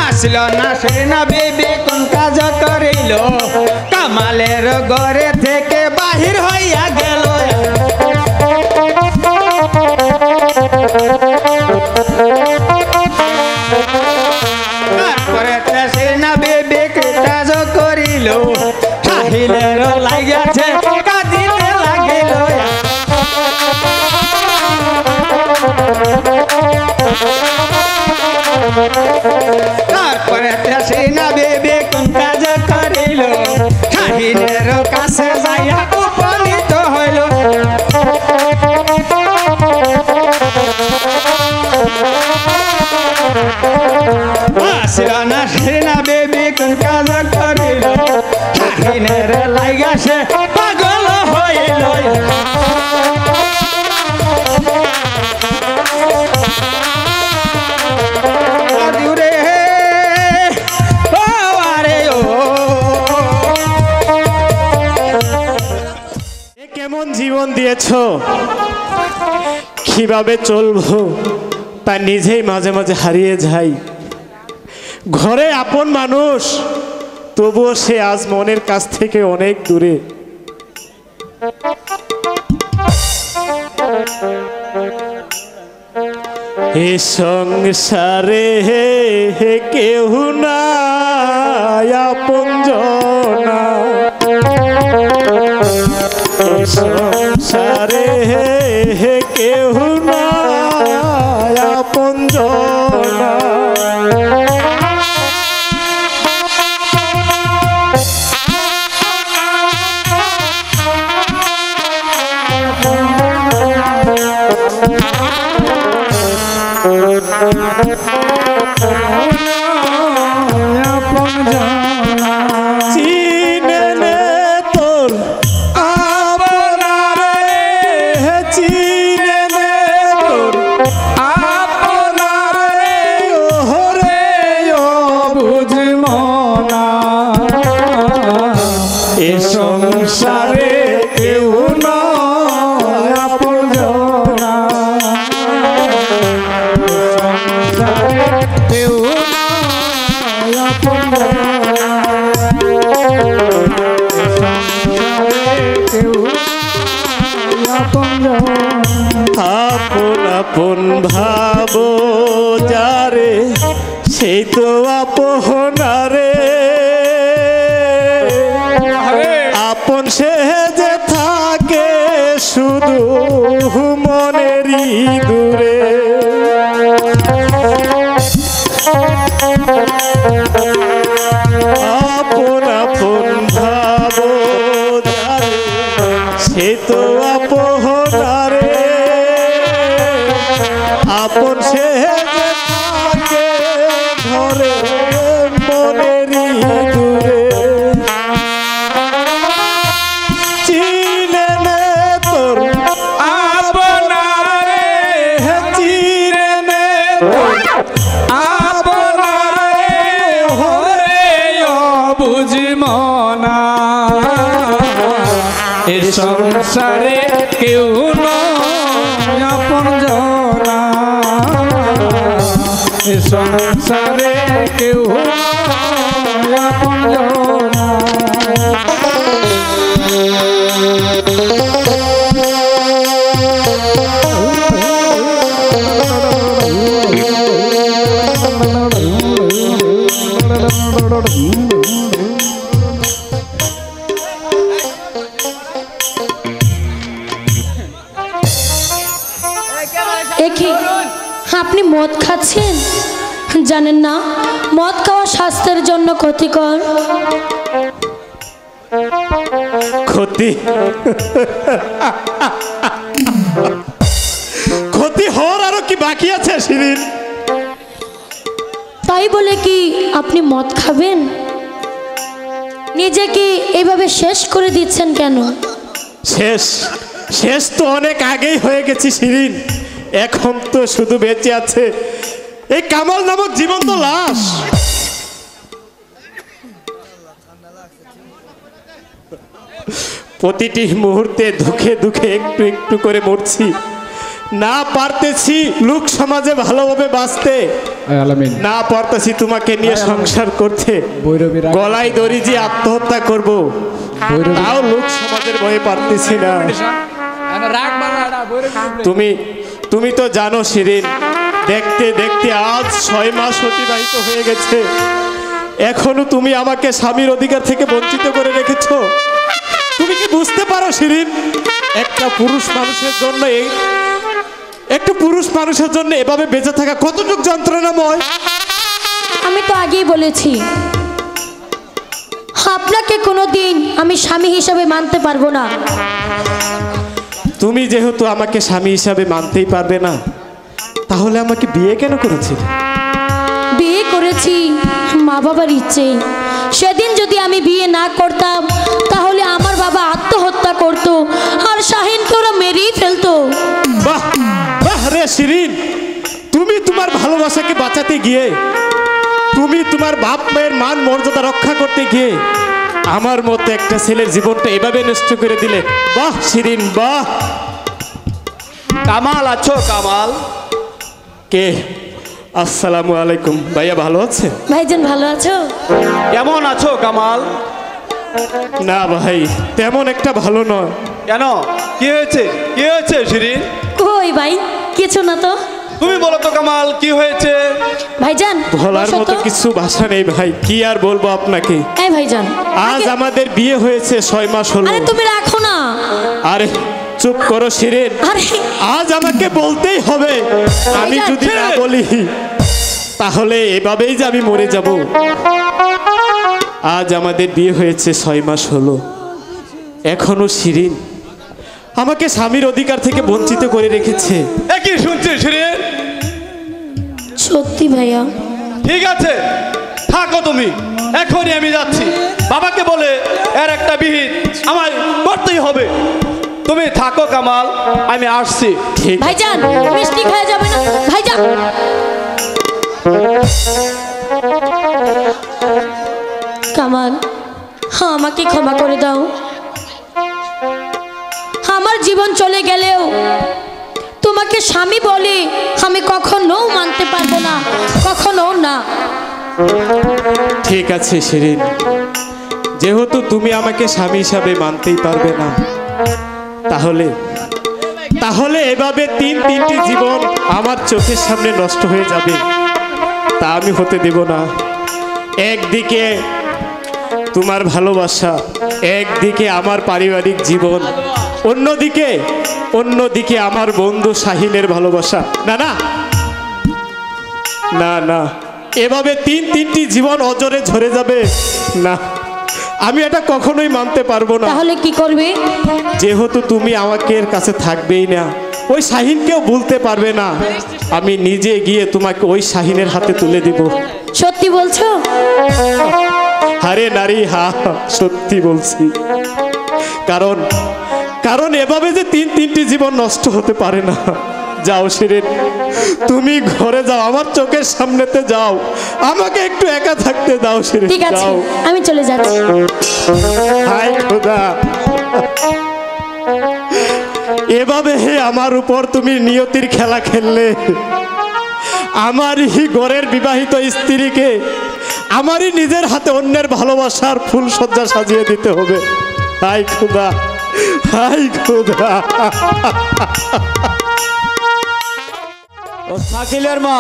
আসল না শিরিনা বেবি কোন কাজ করিল, কামালের ঘরে থেকে বাহির হইয়া গেল। আসিল না সে না বেবি কোন কাজ করিল শাহিনের লাইগা সে পাগল হইল দূরে ও আরে ও এ কেমন জীবন দিয়েছো, কিভাবে চলবো তা নিজেই মাঝে মাঝে হারিয়ে যাই। ঘরে আপন মানুষ, তবুও সে আজ মনের কাছ থেকে অনেক দূরে। এ সংসারে কেহ নাই আপনজনা, এ সংসারে কেহ নাই আপনজনা। চিনে নে তোর আপনারে, চিনে নে তোর আপনারে, ওরে ও বুঝমো না এ সংসারে কেউ নয় আপনজনা, কেউ নয় আপনজনা, কেউ নয় আপনজনা। আপন আপন ভাবো যারে, সেই তো আপনারে, আপন সে যে থাকে শুধু মনেরই দূরে। আপন আপন ভাবো যারে, সে তো আপনারে, আপন সে যে থাকে ঘরে মনেরই দূরে। চিনে নে তোর আপনারে, চিনে নে তোর আপনারে, ওরে ও বুঝমো না এ সংসারে কেউ নয় আপনজনা, এ সংসারে কেউ নয় আপনজনা। একি আপনি মদ খাচ্ছেন, জানেন না মদ খাওয়া স্বাস্থ্যের জন্য ক্ষতিকর? ক্ষতি ক্ষতি হওয়ার আরো কি বাকি আছে শিরিন? তাই বলে কি আপনি মদ খাবেন? নিজেকে এভাবে শেষ করে দিচ্ছেন কেন? শেষ শেষ তো অনেক আগেই হয়ে গেছি শিরিন, এখন তো শুধু বেঁচে আছে এই কামাল নামক জীবন্ত লাশ। প্রতিটি মুহূর্তে দুঃখে দুঃখে একটু একটু করে মরছি, না পারতেছি লোক সমাজে ভালোভাবে বাঁচতে, না পারতেছি তোমাকে নিয়ে সংসার করতে। গলায় দড়ি যে আত্মহত্যা করব, তাও লোক সমাজের ভয়ে পারতেছি না। তুমি তো জানো শিরিন, দেখতে দেখতে আজ 6 মাস অতিবাহিত হয়ে গেছে, এখনো তুমি আমাকে স্বামীর অধিকার থেকে বঞ্চিত করে রেখেছো। তুমি কি বুঝতে পারো শিরিন, একটা পুরুষ মানুষের জন্য এভাবে বেঁচে থাকা কতটুকু যন্ত্রণাময়? আমি তো আগেই বলেছি আপনাকে কোনোদিন আমি স্বামী হিসাবে মানতে পারবো না। তুমি যেহেতু আমাকে স্বামী হিসাবে মানতেই পারবে না, তাহলে আমাকে বিয়ে কেন করেছিলে? মা বাবার ইচ্ছে সেদিন যদি আমি বিয়ে না করতাম তাহলে আমার বাবা আত্মহত্যা করত আর শাহিনকে ওরা মেরেই ফেলতো। বাহ বাহ রে শিরিন, তুমি তোমার ভালোবাসাকে বাঁচাতে গিয়ে, তুমি তোমার বাপ মায়ের মান মর্যাদা রক্ষা করতে গিয়ে আমার মতো একটা ছেলের জীবনটা এভাবে নষ্ট করে দিলে। বাহ শিরিন বাহ। কামাল আছো কামাল? কে? আসসালামু আলাইকুম। ভাইয়া ভালো আছে? ভাইজান ভালো আছো? কেমন আছো কামাল? না ভাই, তেমন একটা ভালো নয়। কেন, কি হয়েছে? কি হয়েছে শিরিন? কই ভাই, কিছু না তো। তুমি বলো তো কামাল, কি হয়েছে? ভাইজান বলার বসো মতো তো। কিছু ভাষা নেই ভাই, কি আর বলবো আপনাকে। এই ভাইজান আজ আগে- আমাদের বিয়ে হয়েছে 6 মাস হলো। আরে তুমি রাখো না। আরে চুপ করো শিরিন, আরে আজ আমাকে বলতেই হবে। আমি ভাইজান, যদি না বলি তাহলে এভাবেই যে আমি মরে যাব। আজ আমাদের বিয়ে হয়েছে 6 মাস হলো, এখনো শিরিন আমাকে স্বামীর অধিকার থেকে বঞ্চিত করে রেখেছে। কি শুনছি শিরিন? সত্যি ভাইয়া। ঠিক আছে, থাকো তুমি, এখনই আমি যাচ্ছি। বাবাকে বলে এর একটা বিহিত আমার করতেই হবে। তুমি থাকো কামাল, আমি আসছি। ঠিক ভাইজান মিষ্টি খাওয়া যাবে না ভাইজান। কামাল, হ্যাঁ আমাকে ক্ষমা করে দাও। আমার জীবন চলে গেলেও তোমাকে স্বামী বলে আমি কখনো মানতে পারবো না, কখনো না। ঠিক আছে শিরিন, যেহেতু তুমি আমাকে স্বামী হিসাবে মানতেই পারবে না, তাহলে তাহলে এভাবে তিনটি জীবন আমার চোখের সামনে নষ্ট হয়ে যাবে, তা আমি হতে দেব না। একদিকে তোমার ভালোবাসা, একদিকে আমার পারিবারিক জীবন, অন্যদিকে আমার বন্ধু শাহিনের ভালোবাসা। না না না না, এভাবে তিনটি জীবন অজরে ঝরে যাবে না, আমি এটা কখনোই মানতে পারবো না। তাহলে কি করবে? যেহেতু তুমি আমাকে এর কাছে থাকবেই না, ওই শাহিনকেও ভুলতে পারবে না, আমি নিজে গিয়ে তোমাকে ওই শাহিনের হাতে তুলে দিব। সত্যি বলছো? আরে নারী, হা, সত্যি বলছি। কারণ এভাবে যে তিনটি জীবন নষ্ট হতে পারে না। যাও শিরিন, তুমি ঘরে যাও, আমার চোখের সামনেতে যাও, আমাকে একটু একা থাকতে দাও শিরিন। ঠিক আছে, যাও। আমি চলে যাচ্ছি। হায় খোদা, এভাবে আমার উপর তুমি নিয়তির খেলা খেললে। আমারই ঘরের বিবাহিত স্ত্রীকে আমারই নিজের হাতে অন্যের ভালোবাসার ফুল সজ্জা সাজিয়ে দিতে হবে। হায় খোদা, হায় খোদা। ও শাকিলের মা,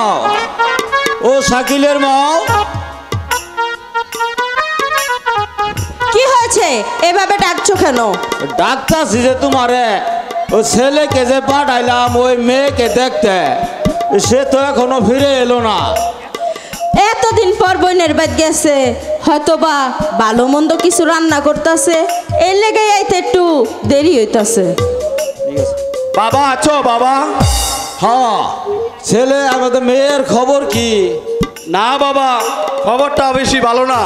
ও শাকিলের মা, কি হয়েছে, এভাবে ডাকছো কেন? ডাক্তারছি যে তোমারে, ও ছেলেকে যে পাঠাইলাম ওই মেয়েকে দেখতে, সে তো এখনো ফিরে এলো না। এতদিন পর বোনের বাদ গেছে, হয়তোবা ভালো মন্দ কিছু রান্না করতেছে, এর লেগে আইতে একটু দেরি হইতাছে। বাবা আছো বাবা? হ্যাঁ, ছেলে আমাদের মেয়ের খবর কি? না বাবা, খবরটা বেশি ভালো না।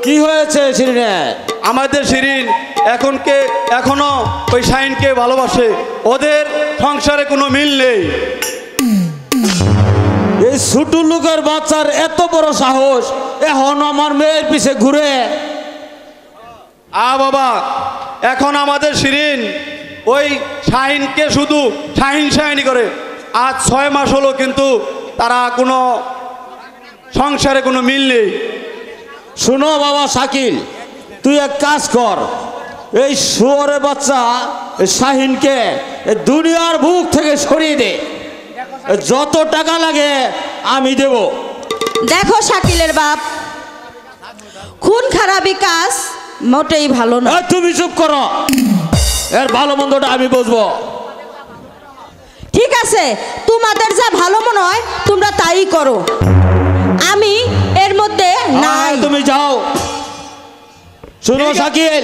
কি হয়েছে শিরিনের? আমাদের শিরিন এখনো ওই শাহিনকে ভালোবাসে, ওদের সংসারে কোনো মিল নেই। এই ছোট লোকের বাচ্চার এত বড় সাহস, এখন আমার মেয়ের পিছে ঘুরে। বাবা, এখন আমাদের শিরিন ওই শাহিনকে শুধু শাহিনী করে। আজ 6 মাস হলো, কিন্তু তারা কোনো সংসারে কোনো মিল নেই। শোনো বাবা শাকিল, তুই এক কাজ কর, এই শুয়োরের বাচ্চা শাহিনকে দুনিয়ার বুক থেকে সরিয়ে দে, যত টাকা লাগে আমি দেব। দেখো শাকিলের বাপ, খুন খারাপি কাজ মোটেই ভালো না। তুমি চুপ করো, এর ভালো মন্দটা আমি বুঝবো। ঠিক আছে, তোমাদের যা ভালো মনে হয় তোমরা তাই করো, আমি এর মধ্যে নাই। তুমি যাও। শোনো শাকিল,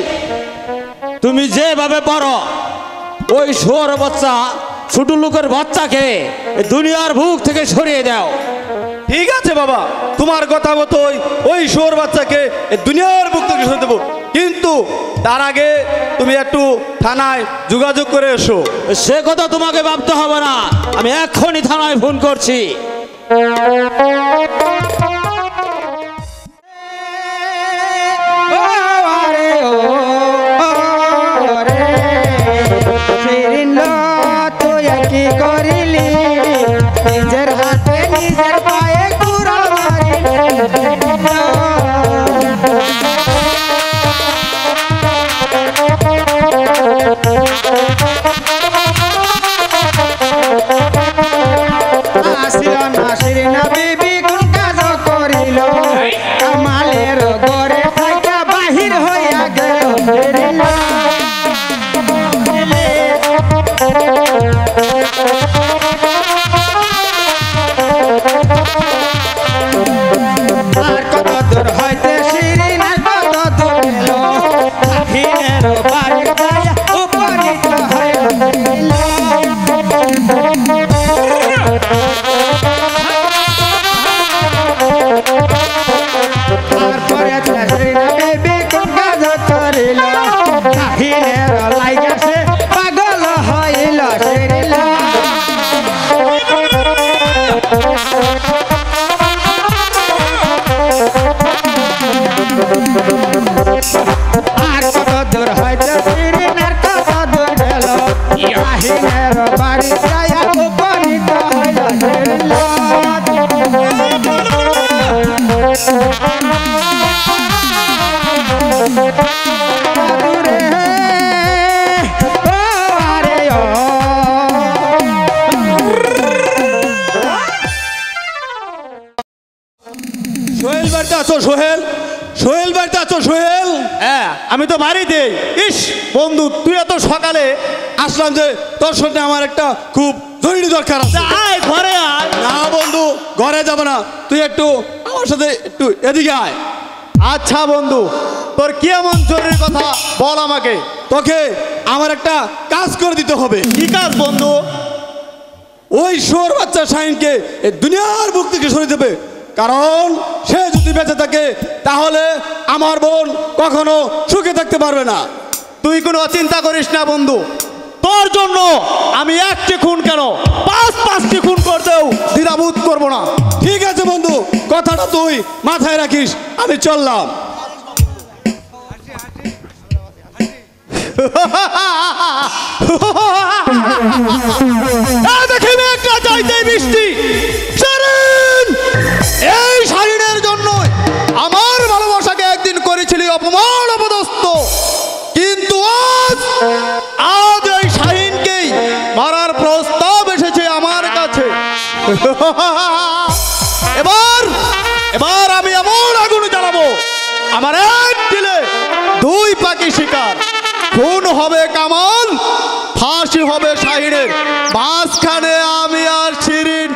তুমি যেভাবে পারো ওই শুয়োরের বাচ্চা, ছোট লোকের বাচ্চাকে দুনিয়ার বুক থেকে সরিয়ে দাও। ঠিক আছে বাবা, তোমার কথা মতোই ওই শুয়োর বাচ্চাকে এই দুনিয়ার বুক থেকে সরিয়ে দেবো, কিন্তু তার আগে তুমি একটু থানায় যোগাযোগ করে এসো। সে কথা তোমাকে ভাবতে হবে না, আমি এক্ষুনি থানায় ফোন করছি। তুই কি করিলি নিজের হাতে নিজের পায়ে কুড়াল আসিল না শিরিনা বিবি কোন কাজ করিল কামালের ঘরে থাকা বাহির হইয়া গেল আর কত দূর হইতে শিরিনা কত দূর গেল বাহিরের বাড়ি যাইয়া উপনীত হইল তারপরে শিরিনা বিবি কোন কাজ করিল বাহিরের লাইগা সে পাগল হইল শিরিনা আর কত দূর হইতে শিরিনার কত দূর গেল বাহিরের বাড়ি যাইয়া উপনীত হইল শিরিনা দূরে ও আরে ও সোহেল বাড়িতে আছো? সোহেল, সোহেল বাড়িতে আছো? সোহেল, হ্যাঁ আমি তো বাড়িতে। ইস বন্ধু, তুই এত সকালে আসলাম যে তোর সাথে আমার একটা খুব জরুরি দরকার আছে। আয় ঘরে আয়। না বন্ধু, ঘরে যাব না, তুই একটু আমার সাথে একটু এদিকে আয়। আচ্ছা বন্ধু, তোর কি এমন জরুরি কথা বল আমাকে। তোকে আমার একটা কাজ করে দিতে হবে। কি কাজ বন্ধু? ওই শুয়োর বাচ্চা শাহিনকে এই দুনিয়ার বুক থেকে সরিয়ে দেবে, কারণ সে যদি বেঁচে থাকে তাহলে আমার বোন কখনো সুখে থাকতে পারবে না। তুই কোনো চিন্তা করিস না বন্ধু, তোর জন্য আমি একটি খুন কেন 5-5টি খুন করতেও দ্বিধাবোধ করবো না। ঠিক আছে বন্ধু, কথাটা তুই মাথায় রাখিস, আমি চললাম। দেখি একটা চাইতে বৃষ্টি। এই শাহিনের জন্য আমার ভালোবাসাকে একদিন করেছিলি অপমান অপদস্থ, কিন্তু আজ এই শাহিনকেই মারার প্রস্তাব এসেছে আমার কাছে। এবার আমি এমন আগুন জ্বালাবো, আমার এক দিলে 2 পাখি শিকার। খুন হবে কামাল, ফাঁসি হবে শাহিনের, মাঝখানে আমি আর শিরিন।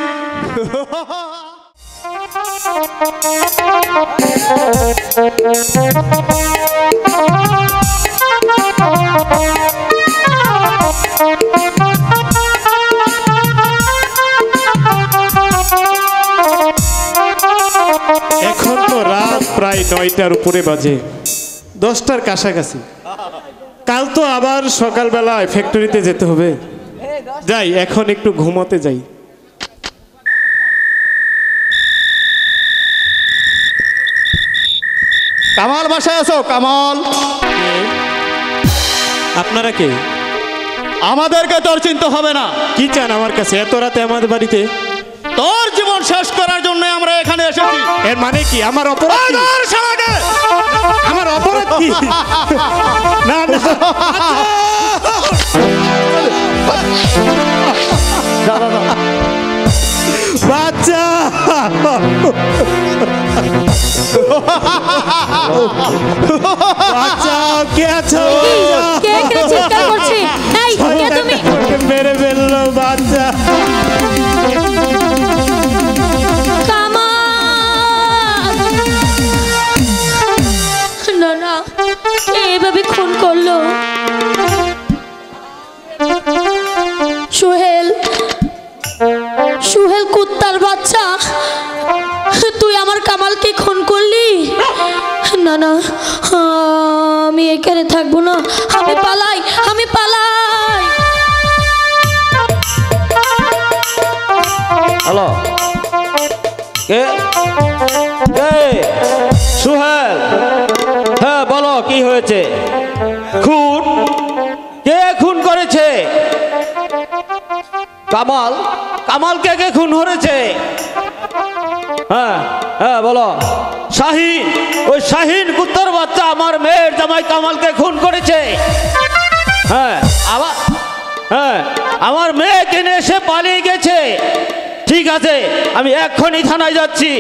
এখন তো রাত প্রায় 9টার উপরে বাজে, 10টার কাছাকাছি। কাল তো আবার সকালবেলায় ফ্যাক্টরিতে যেতে হবে। যাই, এখন একটু ঘুমোতে যাই। কামাল বাসায় আছো? কামাল, আপনারা কে? আমাদেরকে তোর চিন্তা হবে না। কি চান আমার কাছে এত রাতে আমাদের বাড়িতে? তোর জীবন শেষ করার জন্য আমরা এখানে এসেছি। এর মানে কি? আমার অপরাধ কি? আমার অপরাধ কি? না না, বাচ্চা, বাচ্চা, কে আছো? কে কে চিৎকার করছে? এই কে তুমি? মেরে ফেললো বাচ্চা। না না, কে এভাবে খুন করলো? সোহেল, সোহেল কুত্তার বাচ্চা, তুই আমার কামাল না না, আমি এখানে থাকবো না, আমি পালাই, আমি পালাই। হ্যালো, কে কে? সুহেল, হ্যাঁ বলো কি হয়েছে? খুন? কে খুন করেছে? কামাল? কামালকে কে খুন করেছে? হ্যাঁ হ্যাঁ বলো। শাহিন, ওই শাহিন কুত্তার বাচ্চা আমার মেয়ের জামাই কামালকে খুন করেছে। হ্যাঁ আবার হ্যাঁ, আমার মেয়েকে নিয়ে সে পালিয়ে গেছে। ঠিক আছে, আমি এক্ষুনি থানায় যাচ্ছি,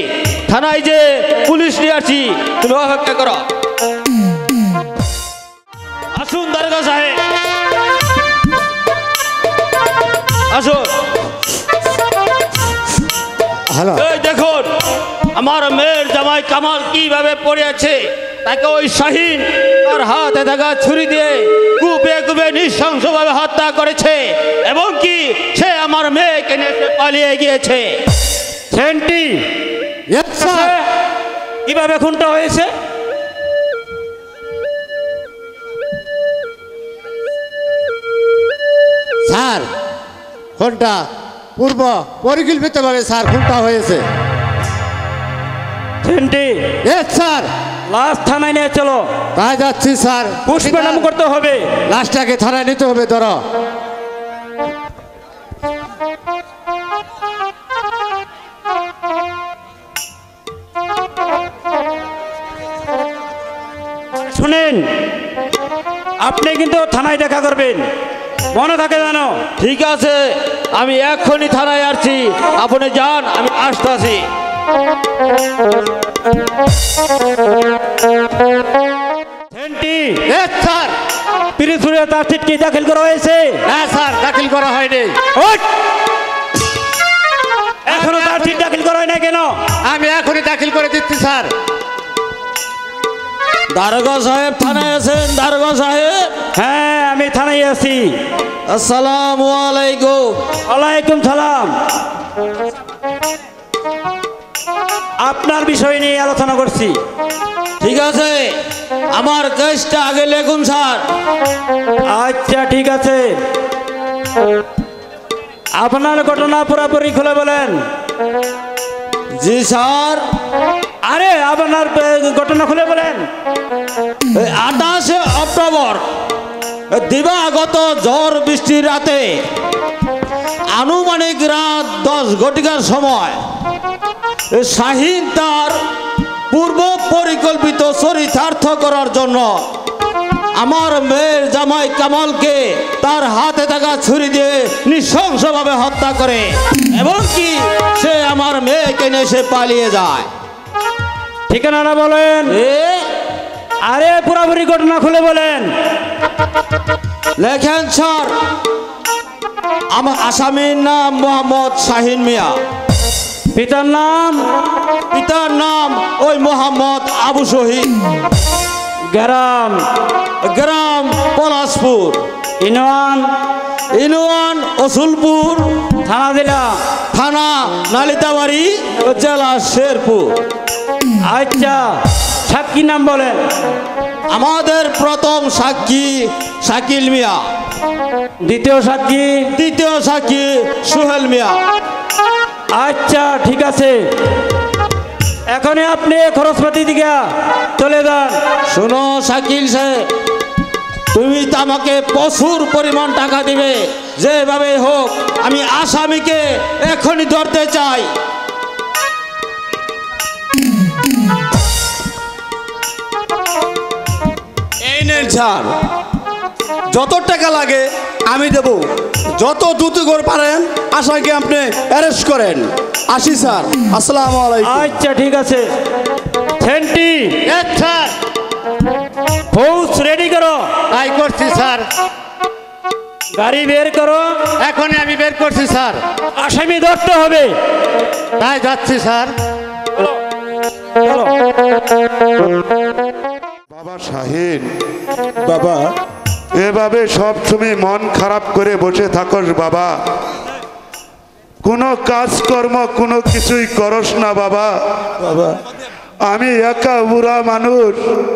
থানায় যে পুলিশ নিয়ে আসছি, তুমি অপেক্ষা করো। আসুন দারোগা সাহেব, আসুন। হ্যালো, এই দেখুন আমার মেয়ের জামাই কামাল কিভাবে পড়ে আছে। তাকে ওই শাহিন তার হাতে থাকা ছুরি দিয়ে কুপে কুপে নৃশংসভাবে হত্যা করেছে, এবং কি সে আমার মেয়েকে নিয়ে সে পালিয়ে গিয়েছে। Centi, yes sir. কিভাবে খুনটা হয়েছে? স্যার, খুনটা পূর্ব পরিকল্পিতভাবে স্যার খুনটা হয়েছে। Centi, yes sir. লাশ থানায় নিয়ে চলো। তাই যাচ্ছি স্যার। পুষ্পনাম করতে হবে। লাশটাকে থানায় নিতে হবে। ধরো। শুনেন, আপনি কিন্তু থানায় দেখা করবেন, মনে থাকে জানো? ঠিক আছে, আমি এক্ষুনি থানায় আসছি, আপনি যান, আমি আসতেছি। Centi, yes sir. পিরিসুরে তার চিঠি দাখিল করা হয়েছে? না স্যার, দাখিল করা হয়নি। ওঠ! এখনো তার চিঠি দাখিল করা হয় না কেন? আমি এখনই দাখিল করে দিচ্ছি স্যার। দারোগা সাহেব থানায় আছেন? দারোগা সাহেব? হ্যাঁ, আমি থানায় আছি। আসসালামু আলাইকুম। ওয়ালাইকুম সালাম। আপনার বিষয় নিয়ে আলোচনা করছি। ঠিক আছে, আমার কেসটা আগে লেখুন স্যার। আচ্ছা ঠিক আছে, আপনার ঘটনা পুরোপুরি খুলে বলেন। জি স্যার। আরে আপনার ঘটনা খুলে বলেন। 28 অক্টোবর দিবাগত ঝড় বৃষ্টির রাতে আনুমানিক রাত 10 ঘটিকার সময় শাহিন তার পূর্ব পরিকল্পিত চরিতার্থ করার জন্য আমার মেয়ের জামাই কামালকে তার হাতে থাকা ছুরি দিয়ে নৃশংসভাবে হত্যা করে, এবং কি সে আমার মেয়েকে নিয়ে সে পালিয়ে যায়। ঠিকানাটা বলেন। আরে পুরোপুরি ঘটনা খুলে বলেন। লেখেন স্যার। আমার আসামির নাম মোহাম্মদ শাহিন মিয়া। পিতার নাম? পিতার নাম ওই মোহাম্মদ আবু শহীদ। গ্রাম? গ্রাম পলাশপুর। ইনওয়ান? ইনওয়ান অসুলপুর। থানা জেলা? থানা নালিতাবাড়ি, জেলা শেরপুর। আচ্ছা, সাক্ষী নাম বলেন। আমাদের প্রথম সাক্ষী শাকিল মিয়া। দ্বিতীয় সাক্ষী? দ্বিতীয় সাক্ষী সুহেল মিয়া। আচ্ছা ঠিক আছে, এখনই আপনি খরচপাতি দিকে চলে যান। শোনো শাকিল সাহেব, তুমি তো আমাকে প্রচুর পরিমাণ টাকা দিবে, যেভাবে হোক আমি আসামিকে এখনই ধরতে চাই। এই নেন স্যার, যত টাকা লাগে আমি দেব, যত দ্রুত করে পারেন আশাকে আপনি অ্যারেস্ট করেন। আসি স্যার, আসসালামু আলাইকুম। আচ্ছা ঠিক আছে। Centi, sir. ফৌজ রেডি করো। তাই করছি স্যার। গাড়ি বের করো। এখনই আমি বের করছি স্যার। আসামি ধরতে হবে। তাই যাচ্ছি স্যার। চলো। বাবা শাহিন, বাবা, এভাবে সব তুমি মন খারাপ করে বসে থাকস বাবা? কোনো কাজকর্ম কোনো কিছুই করস না বাবা? বাবা আমি একা বুড়া মানুষ,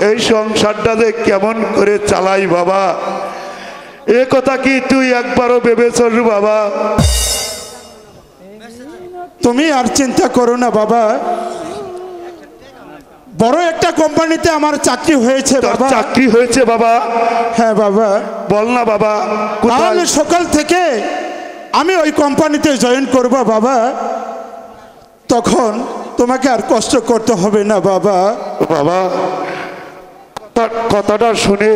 এই সংসারটা যে কেমন করে চালাই বাবা, এ কথা কি তুই একবারও ভেবেছস বাবা? তুমি আর চিন্তা করো না বাবা, বড় একটা কোম্পানিতে আমার চাকরি হয়েছে তোর বাবা। চাকরি হয়েছে বাবা? হ্যাঁ বাবা। বল না বাবা, কোথায়? তাহলে সকাল থেকে আমি ওই কোম্পানিতে জয়েন করব বাবা, তখন তোমাকে আর কষ্ট করতে হবে না বাবা। বাবা, কথাটা শুনে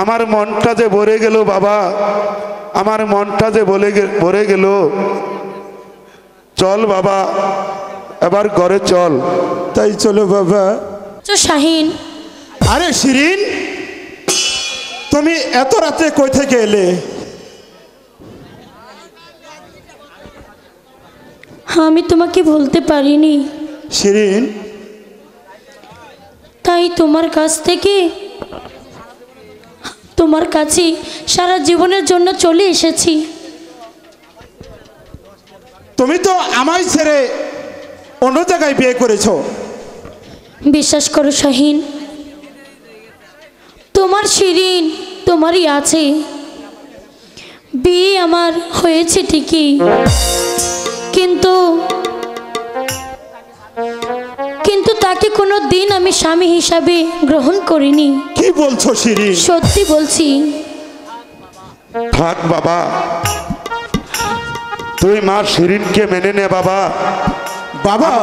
আমার মনটা যে ভরে গেল বাবা, আমার মনটা যে ভরে গেল। চল বাবা, এবার ঘরে চল। তাই চলো বাবা। শাহিন, আরে শিরিন, তুমি এত রাতে কই থেকে এলে? আমি তোমাকে বলতে পারিনি, শিরিন, তাই তোমার কাছ থেকে তোমার কাছে সারা জীবনের জন্য চলে এসেছি। তুমি তো আমায় ছেড়ে অন্য জায়গায় বিয়ে করেছো। বিশ্বাস করো শাহিন, তোমার শিরিন তোমারই আছে। বিয়ে আমার হয়েছে ঠিকই, কিন্তু কিন্তু তাকে কোনো দিন আমি স্বামী হিসাবে গ্রহণ করিনি। কি বলছো শিরিন? সত্যি বলছি। থাক বাবা, তুই মা শিরিনকে মেনে নে বাবা। বাবা,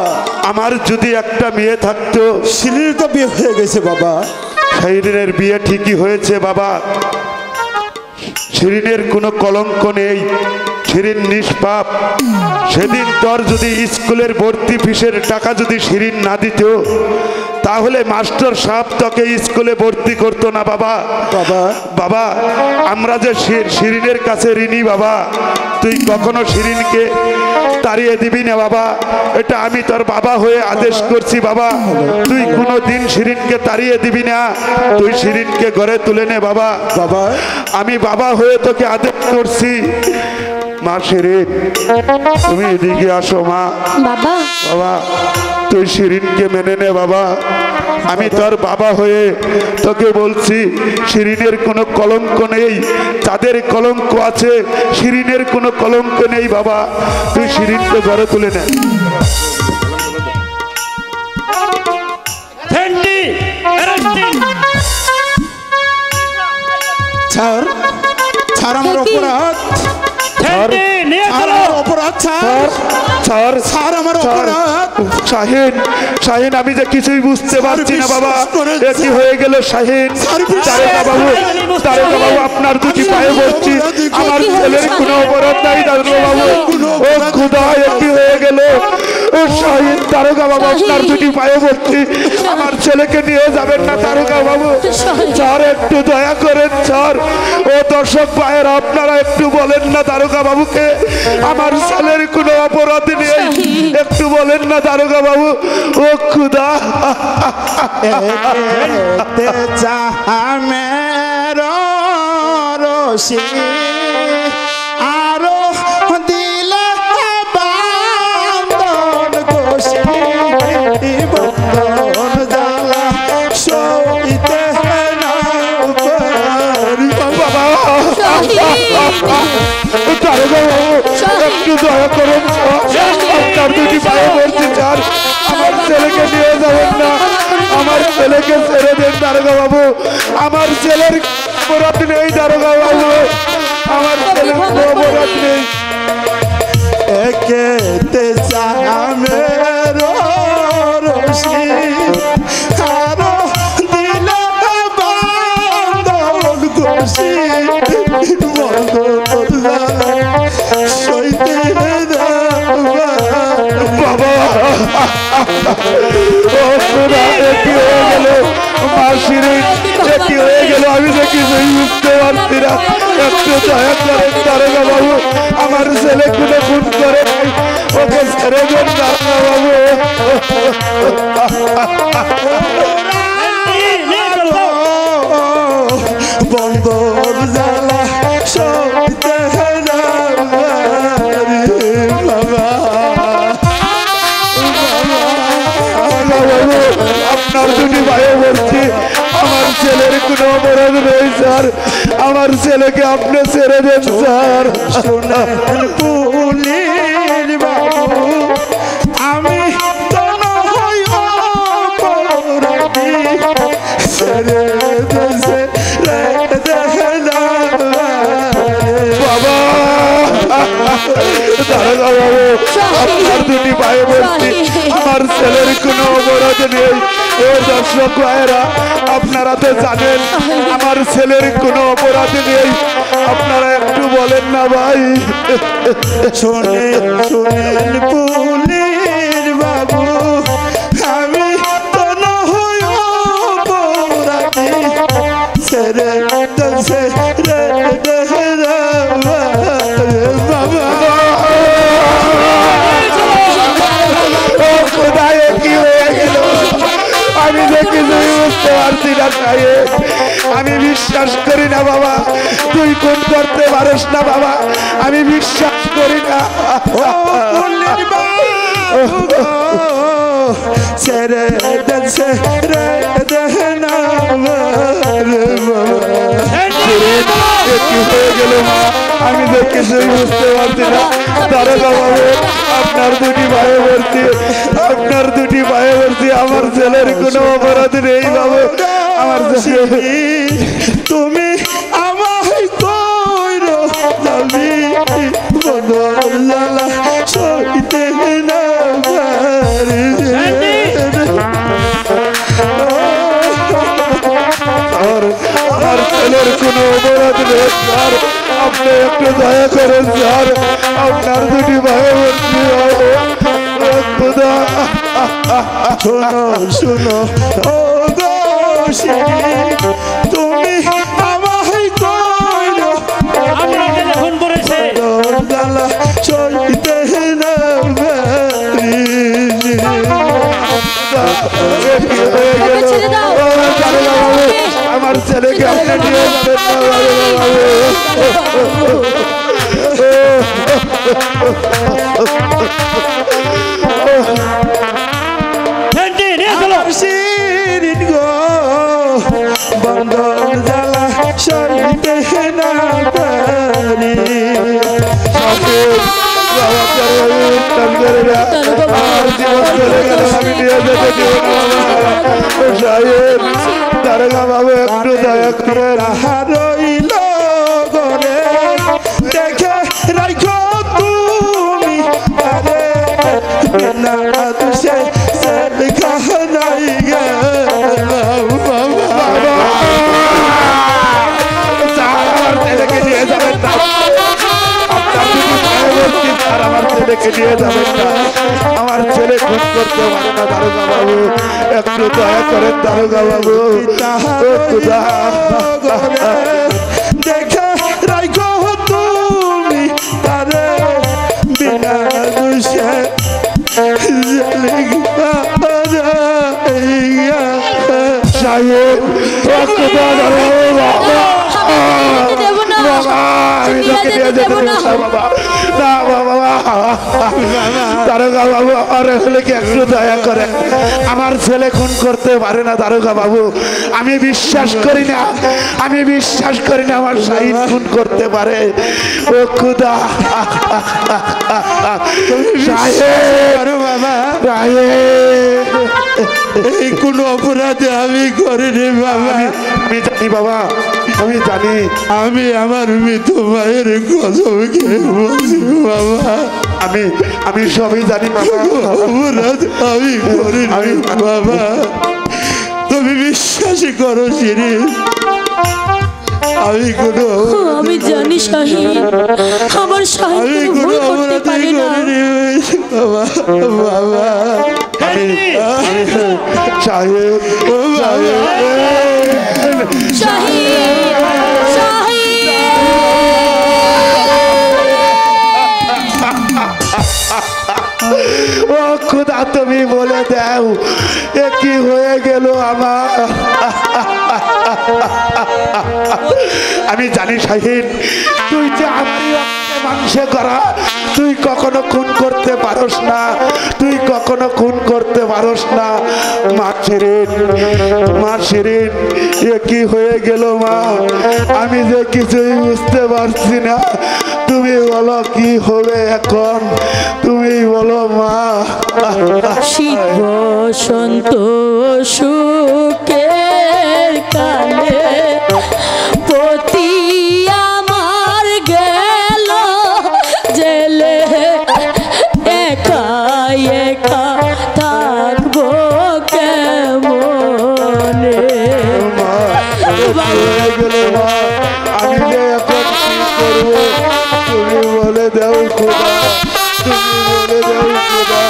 আমার যদি একটা মেয়ে থাকতো। শিরিনের তো বিয়ে হয়ে গেছে বাবা। শিরিনের বিয়ে ঠিকই হয়েছে বাবা, শিরিনের কোনো কলঙ্ক নেই, শিরিন নিষ্পাপ। সেদিন তোর যদি স্কুলের ভর্তি ফিসের টাকা যদি শিরিন না দিত, তাহলে মাস্টার সাহেব তোকে স্কুলে ভর্তি করতো না বাবা। বাবা, বাবা, আমরা যে শিরিনের কাছে ঋণী বাবা, তুই কখনো শিরিনকে তাড়িয়ে দিবি না বাবা, এটা আমি তোর বাবা হয়ে আদেশ করছি বাবা। তুই কোনো দিন শিরিনকে তাড়িয়ে দিবি না, তুই শিরিনকে ঘরে তুলে নে বাবা। বাবা, আমি বাবা হয়ে তোকে আদেশ করছি। মা শিরিন, তুমি এদিকে আসো মা। বাবা, বাবা, তুই শিরিনকে মেনে নে বাবা। আমি তোর বাবা হয়ে তোকে বলছি, শিরিনের কোনো কলঙ্ক নেই, তাদের কলঙ্ক আছে, শিরিনের কোনো কলঙ্ক নেই বাবা। তুই শিরিনকে ঘরে তুলে নে। ছাড়, ছাড় আমার অপরাধ, অপরাধ ছাড়, ছাড়, ছাড় আমার অপরাধ। শাহিন, শাহিন, আমি যে কিছুই বুঝতে পারছি না বাবা, কি হয়ে গেল শাহিন? তারকা বাবু, তারকা বাবু, আপনার দুটি পায়ে বলছি, আমার ছেলের কোনো অপরাধ নাই তারকা বাবু। ও খুদা, কি হয়ে গেল? ও শাহিন, তারকা বাবু, আপনার দুটি পায়ে বলছি, আমার ছেলেকে নিয়ে যাবেন না তারকা বাবু। স্যার, একটু দয়া করেন স্যার। ও দর্শক ভাইয়ের, আপনারা একটু বলেন না তারকা বাবুকে, আমার ছেলের কোনো অপরাধ নেই, একটু বলেন না তারকা বাবু। ও খুদা, আরো দিলে বান্ধন গোসি বন্ধন জ্বালা সইতে না পারি। বাবা, তারকা বাবু, একটু দয়া করুন আপনার দুটি পায়ে বলছি স্যার, আমার ছেলেকে নিয়ে যাবেন না, আমার ছেলেকে ছেড়ে দেন দারোগা বাবু। আমার ছেলের অপরাধ নেই দারোগা বাবু, আমার ছেলের কোনো অপরাধ নেই। একেতে চামের রশি আরো দিলে বান্ধন গোসি বন্ধন সইতে না বাবা, ও খোদা, একই হয়ে গেল, মা শিরিন, একই হয়ে গেল, আমি যে কিছুই বুঝতে পারছি না। একটু দয়া করেন দারোগা বাবু, আমার ছেলে কোনো খুন করে নাই, ওকে ছেড়ে দেন দারোগা বাবু। বন্ধন জ্বালা সইতে না পারি। বাবা, বাবা, বাবু আপনার দুটি ভাইও বলছি আমার ছেলের কোনো অপরাধ নেই স্যার আমার ছেলেকে আপনি ছেড়ে দেন স্যার পুলির বাবু আমি তো নই অপরাধী ছেড়ে দেশে বাবা দারোগা বাবু আপনার দুটি ভাই বলছি আমার ছেলের কোনো অপরাধ নেই ও দর্শক ভাইয়েরা আপনারা তো জানেন আমার ছেলের কোনো অপরাধ নেই আপনারা একটু বলেন না ভাই শোনেন পুলির বাবু আমি তো নই অপরাধী ছেড়ে দেশে আমি যে কিছুই বুঝতে পারছি না সাহেব আমি বিশ্বাস করি না বাবা তুই কোন করতে পারিস না বাবা আমি বিশ্বাস করি না ছেড়ে দেশে কি হয়ে গেল মা আমি যে কিছুই বুঝতে পারছি না দারোগা বাবু আপনার দুটি ভাই বলছি আপনার দুটি ভাই বলছি আমার ছেলের কোনো অপরাধ নেই বাবু আমার তুমি আমায় কইর যাবি বদলা সইতে না আমার ছেলের কোনো অপরাধ নেই স্যার আপনি একটু দয়া করেন স্যার আপনার দুটি ভাই বলছি শোনো ও গো তুমি আমায় কইর আপনাকে ফোন করেছে বদলা সইতে না আমার ছেলেকে আপনি নিয়ে শিরিন গো বন্ধন জ্বালা সইতে না পারি দারোগা বাবু একটু দয়া করে রইল গরে দেখে রাখো তুমি আরে না তুষে দেখা নাই আমার ছেলেকে নিয়ে যাবেন না আমার ছেলেকে নিয়ে যাবেন না আমার ছেলে খুন করতে পারে না দারোগা বাবু একটু দয়া করেন দারোগা বাবু দেখে রাখো তুমি তারে বিনা দুষে সাহেব আমি তোকে নিয়ে যেতে বাবা না বাবা দারোগা বাবু আমার ছেলেকে একটু দয়া করে আমার ছেলে খুন করতে পারে না দারোগা বাবু আমি বিশ্বাস করি না আমার শাহিদ খুন করতে পারে ও খুদা বাবা সাহেব এই কোন অপরাধে আমি করিনি বাবা আমি জানি বাবা আমি জানি আমি আমার মৃত মায়ের কসম খেয়ে বলছি বাবা আমি সবই জানি বাবা অপরাধ আমি করিনি বাবা তুমি বিশ্বাসই করো শিরি আমি কোনো আমি জানি শাহিদ আমার শাহিদ আমি কোনো কোনো ভুল করতে অপরাধই পারে না করিনি বাবা বাবা সাহেব ও বাবা শাহিদ শাহিদ ও খুদা তুমি বলে দাও এ কি হয়ে গেল আমার আমি জানি শাহিদ তুই যে আমি মাংসে করা, তুই কখনো খুন করতে পারস না, তুই কখনো খুন করতে পারস না। মা শিরিন, মা শিরিন, এ কি হয়ে গেল মা? আমি যে কিছুই বুঝতে পারছি না, তুমি বলো কি হবে এখন, তুমি বলো মা। শীত বসন্ত সুখের কালে পতি আমার গেল জেলে, একা একা থাকবো কেমনে? হয়ে গেল মা, আমি যে এখন কি করবো, তুমি বলে দাও খোদা, তুমি বলে দাও খোদা।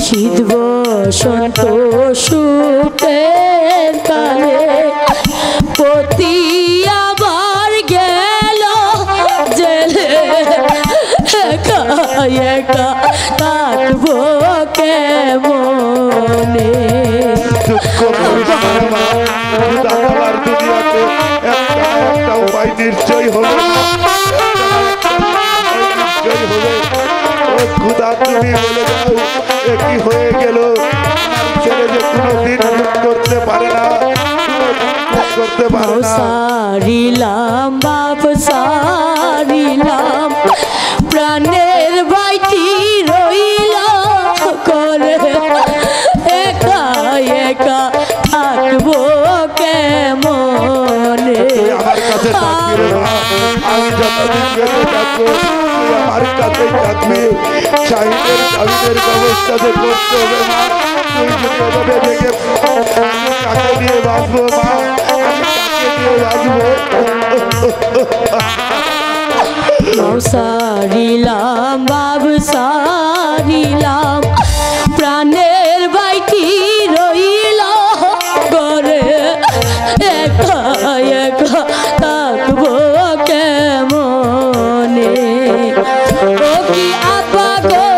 শীত বসন্ত সুখের কালে পতি আবার গেল জেলে, একা একা থাকবো কেমনে? দুঃখ করিস না মা, খোদা তাআলার দুনিয়াতে একটা উপায় নিশ্চয় হবে, নিশ্চয় হবে। ও খোদা, তুমি বলে দাও এ কি হয়ে গেল? আমার ছেলে যে কোনোদিন খুন করতে পারে না, খুন করতে পারে না। সারিলাম বাপ সারিলাম, প্রাণের বাইটি রইল করে, একা একা থাকবো কেমনে? তুই আমার কাছে থাকবি রে মা, আমি যতদিন বেঁচে থাকবো তুই আমার কাছেই থাকবি। শাহিনের জামিনের ব্যবস্থা যে করতে হবে মা, তুই যদি এভাবে দেখে কাকে নিয়ে বাঁচবো মা, আমি কাকে নিয়ে বাঁচবো? সারিলাম বাবু সারিলাম, প্রাণের বাইটি রইল করে, একা একা থাকবো কেমনে? ও কি আপা গো,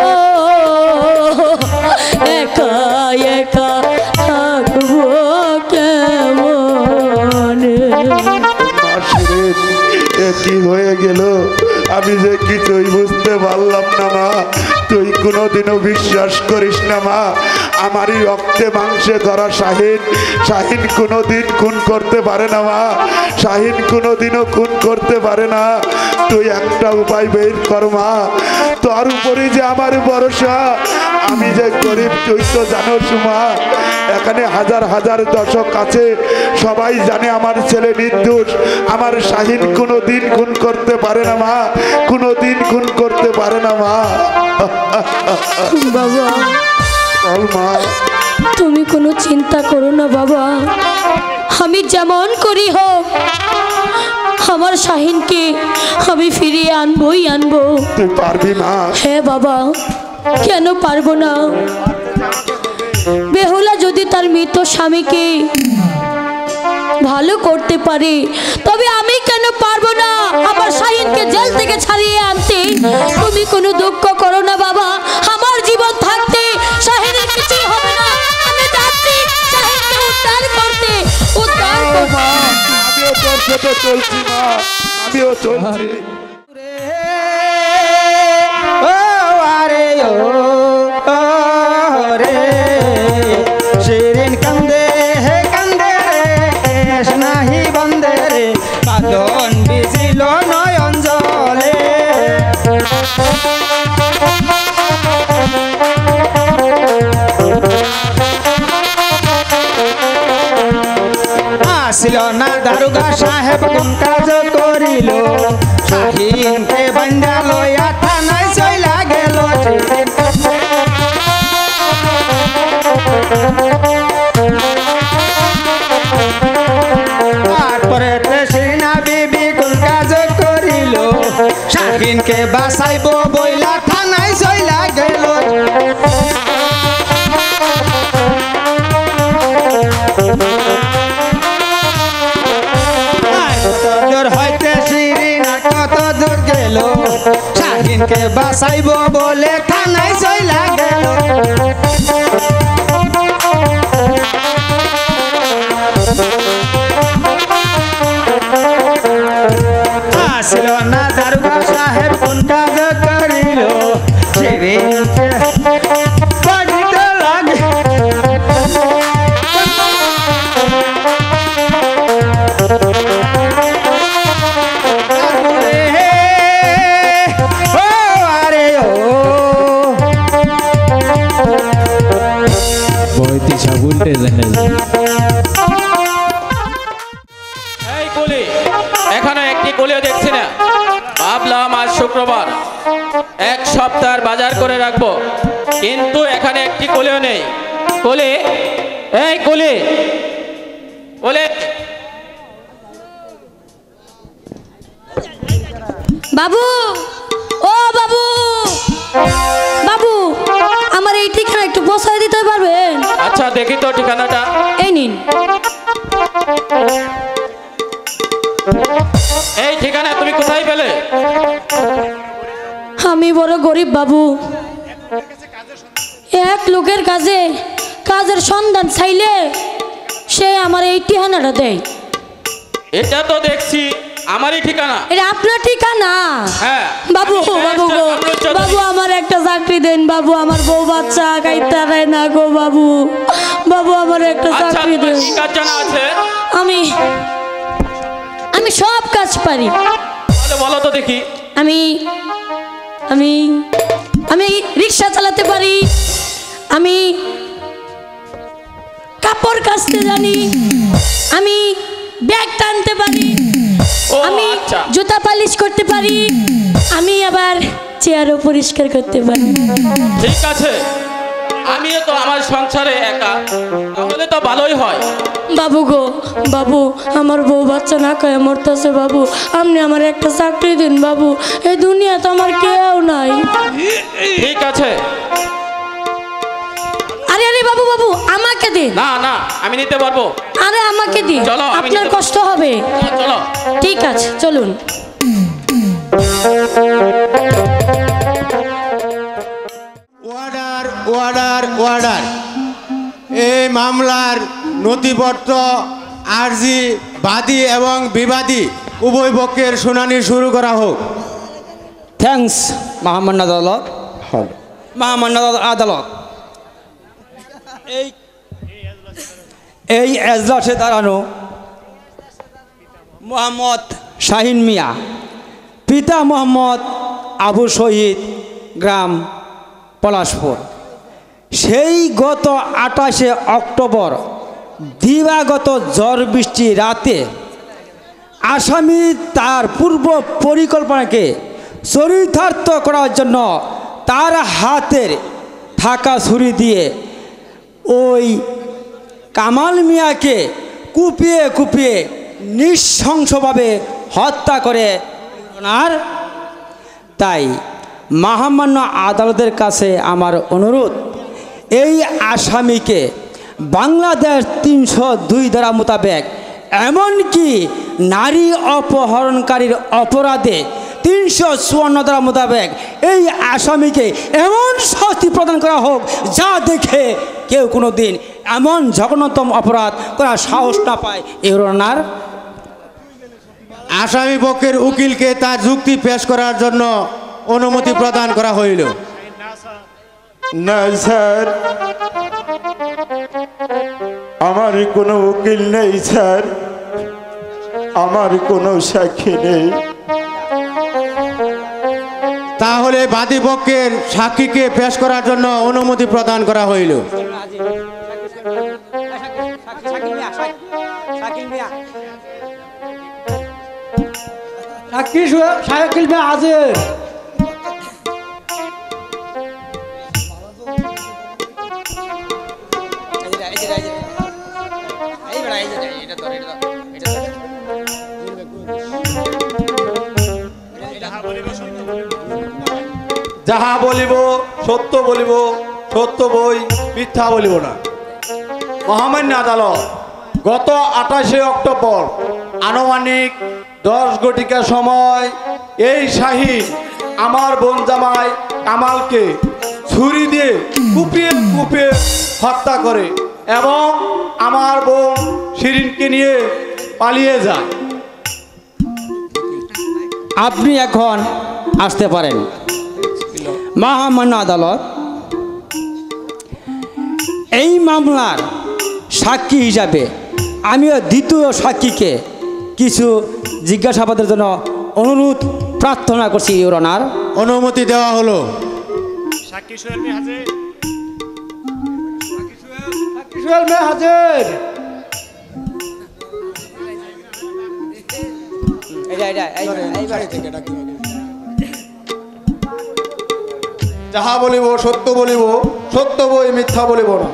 একা একা থাকবো কেমনে? এ কি হয়ে গেল? আমি যে কিছুই বুঝতে পারলাম না মা। তুই কোনোদিনও বিশ্বাস করিস না মা, আমারই রক্তে মাংসে করা শাহিন, শাহিন কোনোদিন খুন করতে পারে না মা, শাহিন কোনোদিনও খুন করতে পারে না। তুই একটা উপায় বের কর মা, তোর উপরে যে আমার ভরসা, আমি যে গরিব তুই তো জানোস মা। এখানে হাজার হাজার দর্শক আছে, সবাই জানে আমার ছেলে নির্দোষ, আমার শাহিন কোনোদিন খুন করতে পারে না মা, কোনোদিন খুন করতে পারে না মা। বাবা চল মা, তুমি কোনো চিন্তা করো না বাবা, আমি যেমন করি হোক আমার শাহিনকে আমি ফিরিয়ে আনবই আনবো। তুই পারবি মা? হ্যাঁ বাবা, কেন পারবো না? বেহুলা যদি তার মৃত স্বামীকে ভালো করতে পারে, তবে আমি কেন পারবো না আমার শাহিনকে জেল থেকে ছাড়িয়ে আনতে? তুমি কোনো দুঃখ করো না বাবা, আমার জীবন থাকতে শাহিনের কিছুই হবে না। আমি যাচ্ছি শাহিনকে উদ্ধার করতে, উদ্ধার করতে। আমিও তোর সাথে চলছি মা, আমিও চলছি। ও আরে ও রে, শিরিন কান্দে হে কান্দে রে, এস নাহি বন্দে রে, কাঁদন বিজিল নয়ন জলে। আসিল না দারোগা সাহেব কোন কাজ করিল, শাহিনকে বান্ধা লইয়া থানায় চইলা গেল। তারপরে শিরিনা বিবি কোন কাজ করিল, শাহিনকে বাঁচাইব বইলা থানায় চইলা গেল। হইতে শিরিনা কত দূর গেল, শাহিনকে বাঁচাইব বলে থানায় চইলা গেল। আসিল না দারোগা সাহেব কোন কাজ করিল সিরিনকে বাজিতে লাগে এই কলি এখানে একটি কলিও দেখছি না। ভাবলাম আজ শুক্রবার এক সপ্তাহের বাজার করে রাখবো, কিন্তু এখানে একটি কলিও নেই। কলি, এই কলি, কলি। বাবু, ও বাবু, বাবু, আমার এই ঠিকানা একটু পৌঁছায় দিতে পারবেন? আচ্ছা দেখি তো ঠিকানাটা। এই নিন। এই ঠিকানা তুমি কোথায় পেলে? আমি বড় গরিব বাবু, এক লোকের কাজে কাজের সন্ধান চাইলে সে আমার এই ঠিকানাটা দেয়। এটা তো দেখছি আমারই ঠিকানা। এটা আপনার ঠিকানা? হ্যাঁ। বাবু, বাবু গো, বাবু আমার একটা চাকরি দেন বাবু, আমার বউ বাচ্চা খাইতে পারে না গো বাবু, বাবু আমার একটা চাকরি দেন। কি কাজ জানা আছে? আমি সব কাজ পারি। বলো তো দেখি। আমি আমি আমি রিক্সা চালাতে পারি, আমি কাপড় কাচতে জানি, আমি ব্যাগ টানতে পারি, আমি জুতা পালিশ করতে পারি, আমি আবার চেয়ারও পরিষ্কার করতে পারি। ঠিক আছে, আমিও তো আমার সংসারে একা, তাহলে তো ভালোই হয়। বাবু গো, বাবু আমার বউ বাচ্চা না খায় মরতেছে বাবু, আপনি আমার একটা চাকরি দিন বাবু, এই দুনিয়াতে আমার কেউ নাই। ঠিক আছে। আরে আরে বাবু, বাবু আমাকে দিন। না না, আমি নিতে পারবো। আরে আমাকে দিন, চলো, আপনার কষ্ট হবে। চলো। ঠিক আছে, চলুন। ওয়ার্ডার ওয়ার্ডার ওয়ার্ডার, এই মামলার নথিপত্র, আর্জি, বাদী এবং বিবাদী উভয় পক্ষের শুনানি শুরু করা হোক। থ্যাঙ্কস মহামান্য আদালত। মহামান্য আদালত, এই এজলাসে দাঁড়ানো মোহাম্মদ শাহিন মিয়া, পিতা মোহাম্মদ আবু শহীদ, গ্রাম পলাশপুর, সেই গত 28শে অক্টোবর দিবাগত ঝড় বৃষ্টি রাতে আসামি তার পূর্ব পরিকল্পনাকে চরিতার্থ করার জন্য তার হাতের থাকা ছুরি দিয়ে ওই কামাল মিয়াকে কুপিয়ে কুপিয়ে নৃশংসভাবে হত্যা করে। আর তাই মহামান্য আদালতের কাছে আমার অনুরোধ, এই আসামিকে বাংলাদেশ 302 ধারা মোতাবেক, এমনকি নারী অপহরণকারীর অপরাধে 354 ধারা মোতাবেক এই আসামিকে এমন শাস্তি প্রদান করা হোক যা দেখে কেউ কোনো দিন এমন জঘন্যতম অপরাধ করার সাহস না পায়। ইউরোনার, আসামি পক্ষের উকিলকে তার যুক্তি পেশ করার জন্য অনুমতি প্রদান করা হইল। না স্যার, আমার কোনো উকিল নেই স্যার, আমার কোনো সাক্ষী নেই। তাহলে বাদী পক্ষের সাক্ষীকে পেশ করার জন্য অনুমতি প্রদান করা হইল। সাক্ষী শাকিল মিয়া হাজির। যাহা বলিব সত্য বলিব, সত্য বই মিথ্যা বলিব না। মহামান্য আদালত, গত 28শে অক্টোবর আনুমানিক 10 ঘটিকার সময় এই শাহিন আমার বোন জামাই কামালকে ছুরি দিয়ে কুপিয়ে কুপিয়ে হত্যা করে এবং আমার বোন শিরিনকে নিয়ে পালিয়ে যায়। আপনি এখন আসতে পারেন। মহামান্য আদালত, এই মামলার সাক্ষী হিসাবে আমিও দ্বিতীয় সাক্ষীকে কিছু জিজ্ঞাসাবাদের জন্য অনুরোধ প্রার্থনা করছি ইওর অনার। অনুমতি দেওয়া হলো। সাক্ষী সোহেল মিয়া হাজির। সোহেল মিয়া হাজির। যাহা বলিব সত্য বলিব, সত্য বই মিথ্যা বলিব না।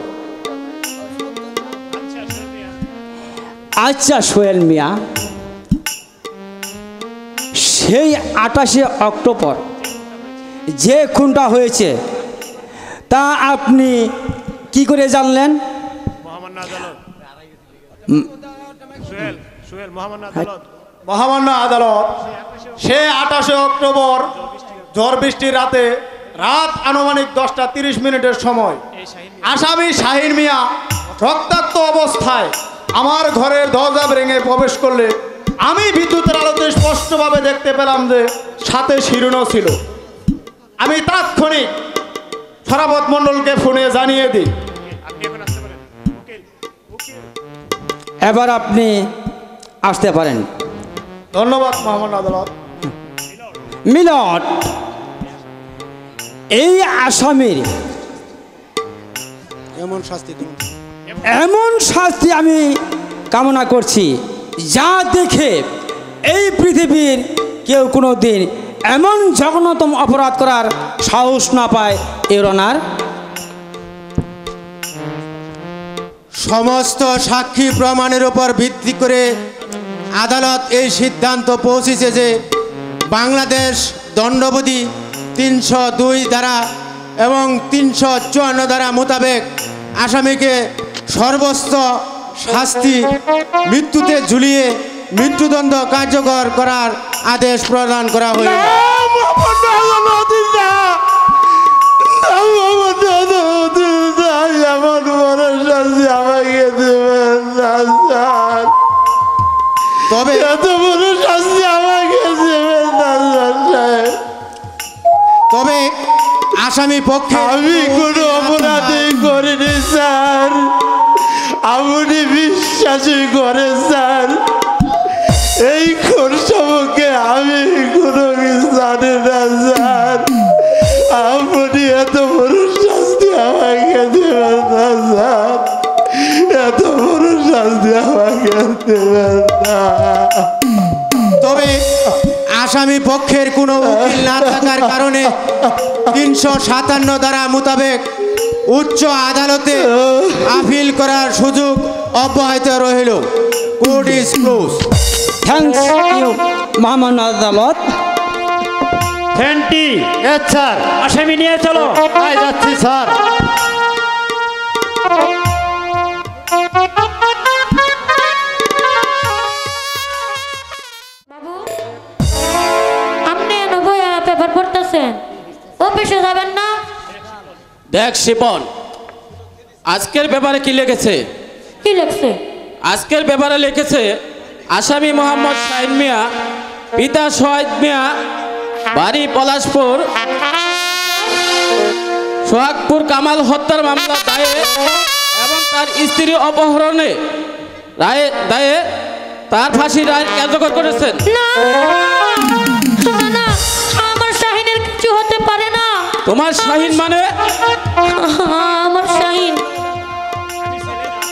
আচ্ছা সোহেল মিয়া, সেই 28শে অক্টোবর যে খুনটা হয়েছে তা আপনি কি করে জানলেন? মহামান্য আদালত। সোহেল মহামান্য আদালত। মহামান্য আদালত, সে 28শে অক্টোবর ঝড় বৃষ্টির রাতে রাত আনুমানিক 10টা 30 মিনিটের সময় আসামি শাহিন মিয়া রক্তাক্ত অবস্থায় আমার ঘরের দরজা ভেঙে প্রবেশ করলে আমি বিদ্যুতের আলোতে স্পষ্টভাবে দেখতে পেলাম যে সাথে শিরুনও ছিল। আমি তাৎক্ষণিক সরাবত মণ্ডলকে ফোনে জানিয়ে দিই। এবার আপনি আসতে পারেন। ধন্যবাদ মহামান্য আদালত। মিলট, এই আসামির এমন শাস্তি আমি কামনা করছি যা দেখে এই পৃথিবীর কেউ কোনো দিন এমন জঘন্যতম অপরাধ করার সাহস না পায় ইওর অনার। সমস্ত সাক্ষী প্রমাণের উপর ভিত্তি করে আদালত এই সিদ্ধান্ত পৌঁছেছে যে বাংলাদেশ দণ্ডবিধি 302 ধারা এবং 354 ধারা মোতাবেক আসামিকে সর্বোচ্চ শাস্তি মৃত্যুতে ঝুলিয়ে মৃত্যুদণ্ড কার্যকর করার আদেশ প্রদান করা হয়েছে। তবে তবে আসামি পক্ষে আমি কোনো অপরাধী করিনি স্যার, আপনি বিশ্বাসই করেন স্যার। এই খুন সম্পর্কে আমি কোনো কিছু জানি না স্যার। আপনি এত বড় শাস্তি আমাকে দেবেন না স্যার, এত বড় শাস্তি আমাকে দেবেন না। তবে আসামি পক্ষের কোনো উকিল না থাকার কারণে 357 ধারা মোতাবেক উচ্চ আদালতে আপিল করার সুযোগ অব্যাহত রইল। Court is close. Thanks you মহামান্য আদালত। ফ্যান্টি স্যার। আসামি নিয়ে চলো। যাচ্ছি স্যার। আপনি পেপার পড়তেছেন, অফিসে যাবেন না? দেখ শিপন, আজকের ব্যাপারে কি লিখেছে? কি লিখছে? আজকের ব্যাপারে লিখেছে আসামি মোহাম্মদ শাহিন মিয়া, পিতা সোহাগ মিয়া, বাড়ি পলাশপুর, সোহাগপুর কামাল হত্যার মামলা দায়ে এবং তার স্ত্রী অপহরণে দায়ে তার ফাঁসির রায় কার্যকর করেছেন। না না, আমার শাহিনের কিছু হতে পারে না। তোমার শাহিন মানে? আমার শাহিন,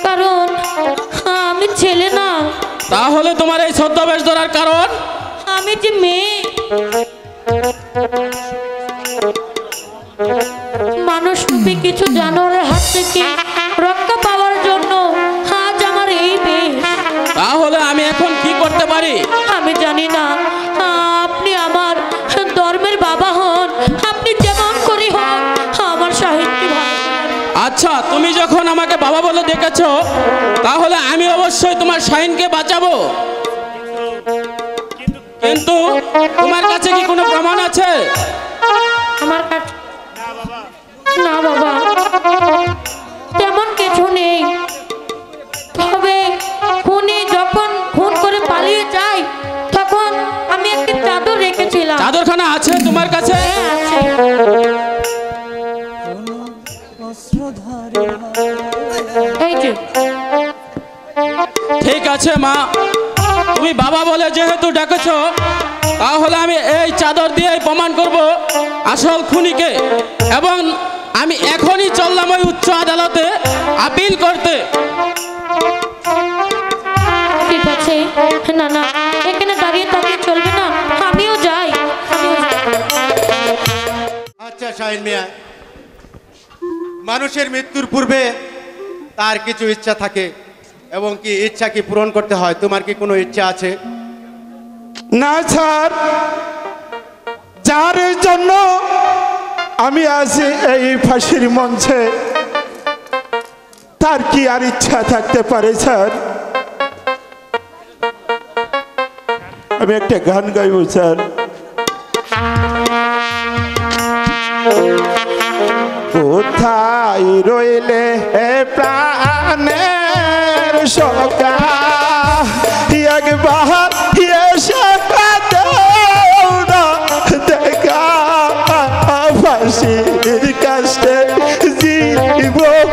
কারণ আমি ছেলে না। তাহলে তোমার এই ছদ্মবেশ ধরার কারণ? আমি যে মেয়ে, মানুষ রূপী কিছু জানোয়ারের হাত থেকে রক্ষা পাওয়ার জন্য আজ আমার এই বেশ। তাহলে আমি এখন কি করতে পারি? আমি জানি না। আপনি আমার ধর্মের বাবা হন, আপনি যেমন করি হন, আমার শাহিনকে ভালো করেন। আচ্ছা, তুমি যখন আমাকে বাবা বলে ডেকেছো, তাহলে আমি অবশ্যই তোমার শাহিনকে বাঁচাবো। কিন্তু তোমার কাছে কি কোনো প্রমাণ আছে? আমার কাছে না বাবা, তেমন কিছু নেই। তবে খুনি যখন খুন করে পালিয়ে যায়, তখন আমি একটি চাদর রেখেছি বাবা বলে যেহেতু ডাকেছো, তাহলে আমি এই চাদর দিয়ে প্রমাণ করব আসল খুনিকে। এবং আমি এখনই চললাম ওই উচ্চ আদালতে আপিল করতে। ঠিক আছে, না না, এখানে দাঁড়িয়ে থাকলে চলবে না, আমিও যাই। আচ্ছা শাহিন মিয়া, মানুষের মৃত্যুর পূর্বে তার কিছু ইচ্ছা থাকে এবং কি ইচ্ছা কি পূরণ করতে হয়। তোমার কি কোনো ইচ্ছা আছে? না স্যার, যার জন্য আমি আছি এই ফাঁসির মঞ্চে, তার কি আর ইচ্ছা থাকতে পারে স্যার? আমি একটা গান গাইব স্যার। কোথায় রইলে প্রাণের সখা, একবার এসে দেখা, ফাঁসির কাছে জীবন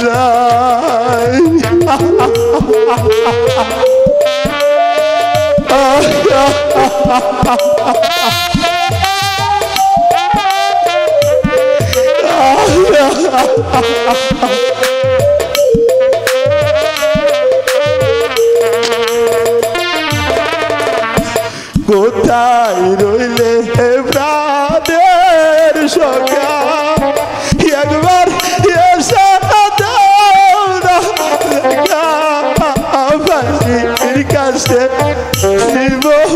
যায়। কোথায় রইলে প্রাণের সখা, একবার এসে ফাঁসির কাছে জীবন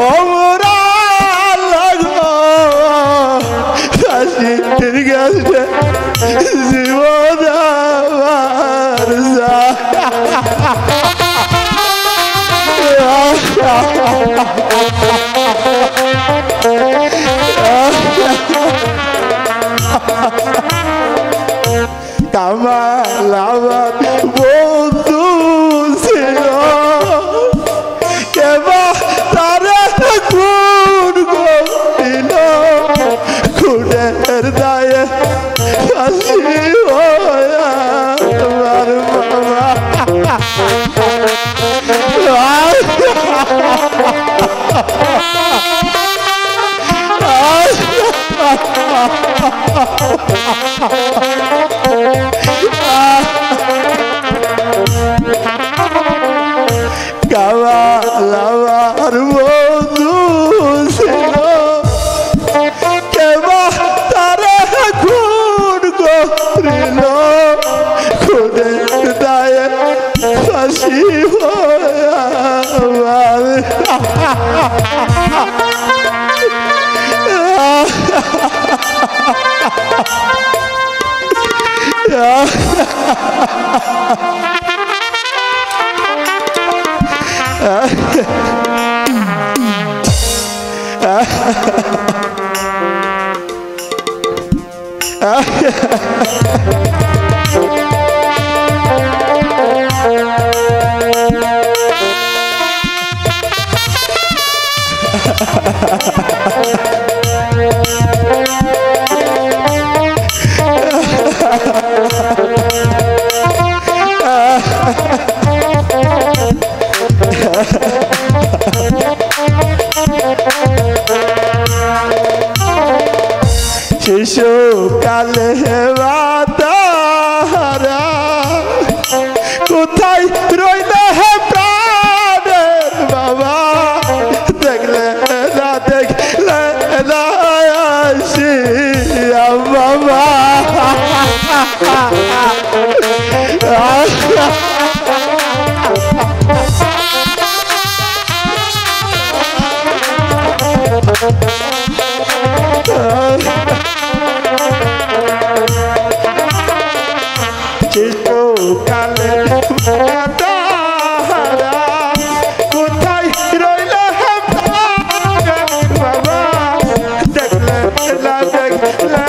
ওমরা লাগো ফাঁসির কাছে জীবন কামাল আমার বন্ধু ছিল, এবার তারা খুন করিল, খুনের দায়ে ফাঁসি আমার বাবা। কামাল আমার বন্ধু ছিল, কেবল তারা খুন করিল, খুনের দায়ে ফাঁসি আমার। শিশুকালে বাতারা কোথায় রইলে প্রাণের বাবা, দেখলে না দেখলে না আসিয়া বাবা। শিশুকালে বাতারা কোথায় রইলে বাবা, দেখলে না দেখলে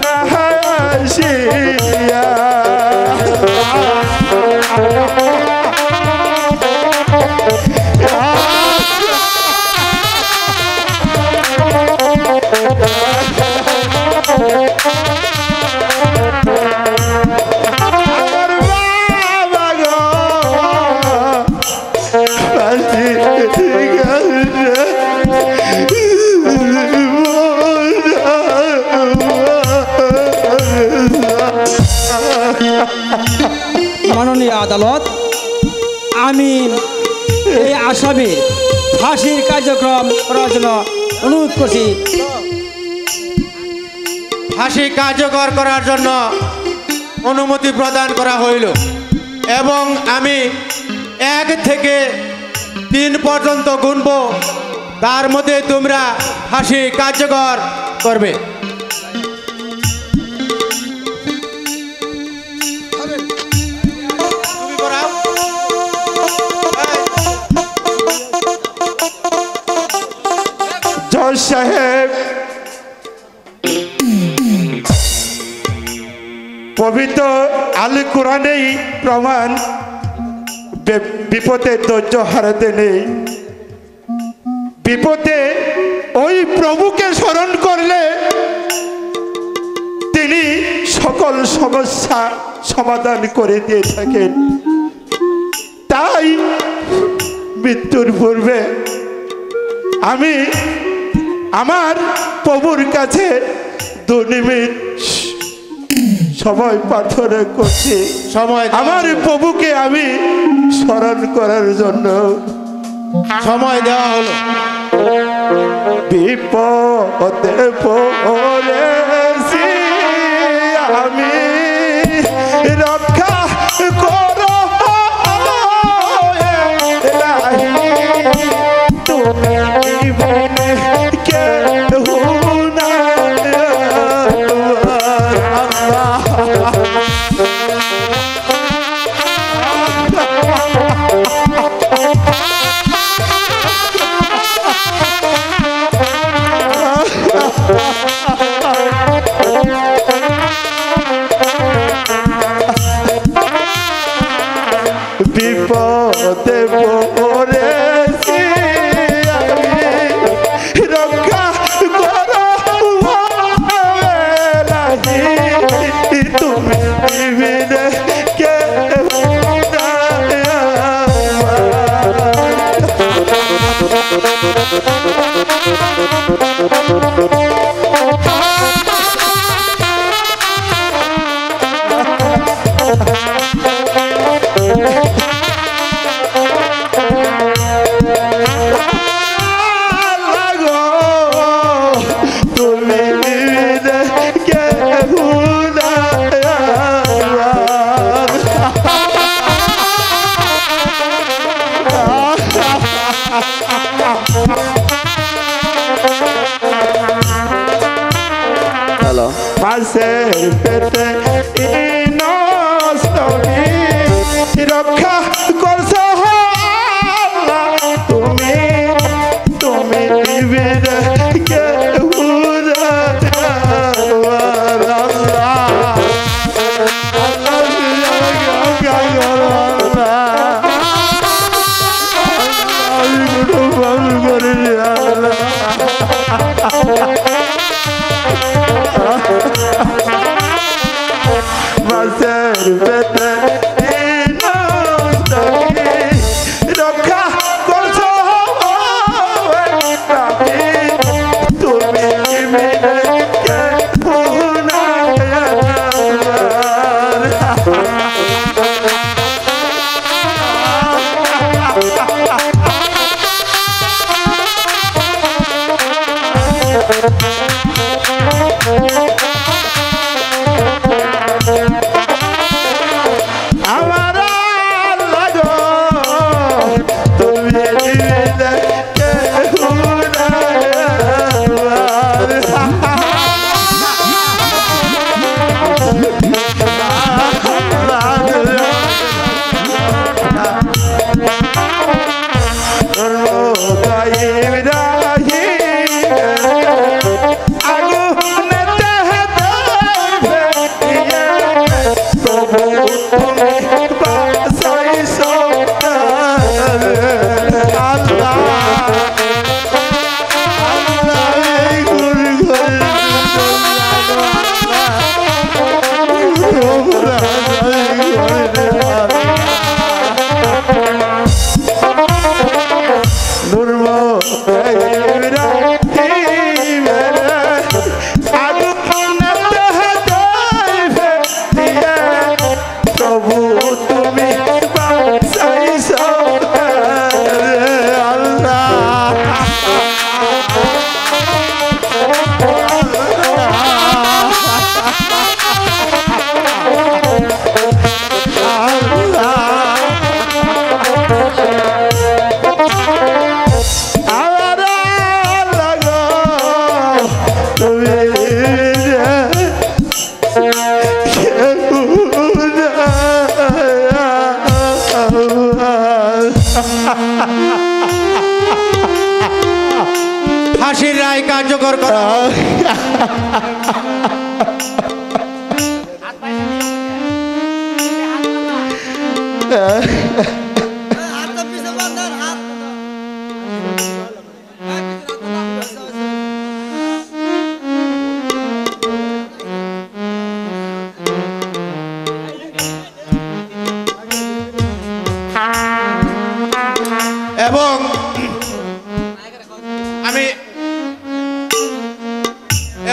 না হাসি মাননীয় আদালত, আমি এই আসামি ফাঁসির কার্যক্রম করার জন্য অনুরোধ করছি। ফাঁসি কার্যকর করার জন্য অনুমতি প্রদান করা হইল এবং আমি 1 থেকে 3 পর্যন্ত গুনব, তার মধ্যে তোমরা ফাঁসি কার্যকর করবে। জজ সাহেব, পবিত্র আল কোরআনেই প্রমাণ, বিপদে ধৈর্য হারাতে নেই। বিপদে ওই প্রভুকে স্মরণ করলে তিনি সকল সমস্যা সমাধান করে দিয়ে থাকেন। তাই মৃত্যুর পূর্বে আমি আমার প্রভুর কাছে 2 মিনিট সময় প্রার্থনা করছি। আমার প্রভুকে আমি স্মরণ করার জন্য সময় দেওয়া হলো। বিপদে পড়েছি আমি, রক্ষা করো তুমি বিনে কেউ নাই আল্লাহ। বিপদে পড়েছি আমি, রক্ষা করো তুমি বিনে কেউ নাই মাছের পেটে নষ্টী রক্ষা করছো আল্লাহ, তুমি তুমি বিনে কেউ মাছের পেটে রক্ষা করছো তুমি আমার লাগো তুমি কেউ বাবু তুমি বাঁচাইছো আল্লাহ ফাঁসির রায় কার্যকর করা হোক।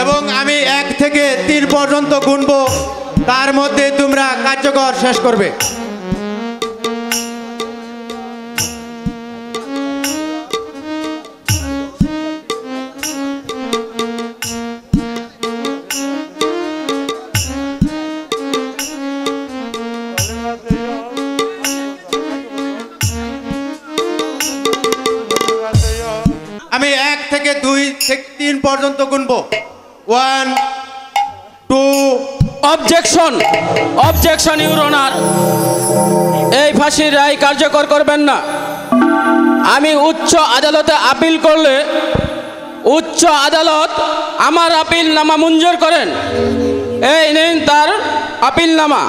এবং আমি 1 থেকে 3 পর্যন্ত গুনবো, তার মধ্যে তোমরা কার্যকর শেষ করবে। আমি 1 থেকে 2 থেকে 3 পর্যন্ত গুনবো। 1 2 অবজেকশন, অবজেকশন ইউর অনার, এই ফাঁসির রায় কার্যকর করবেন না। আমি উচ্চ আদালতে আপিল করলে উচ্চ আদালত আমার আপিল নামা মঞ্জুর করেন। এই নিন তার আপিল নামা।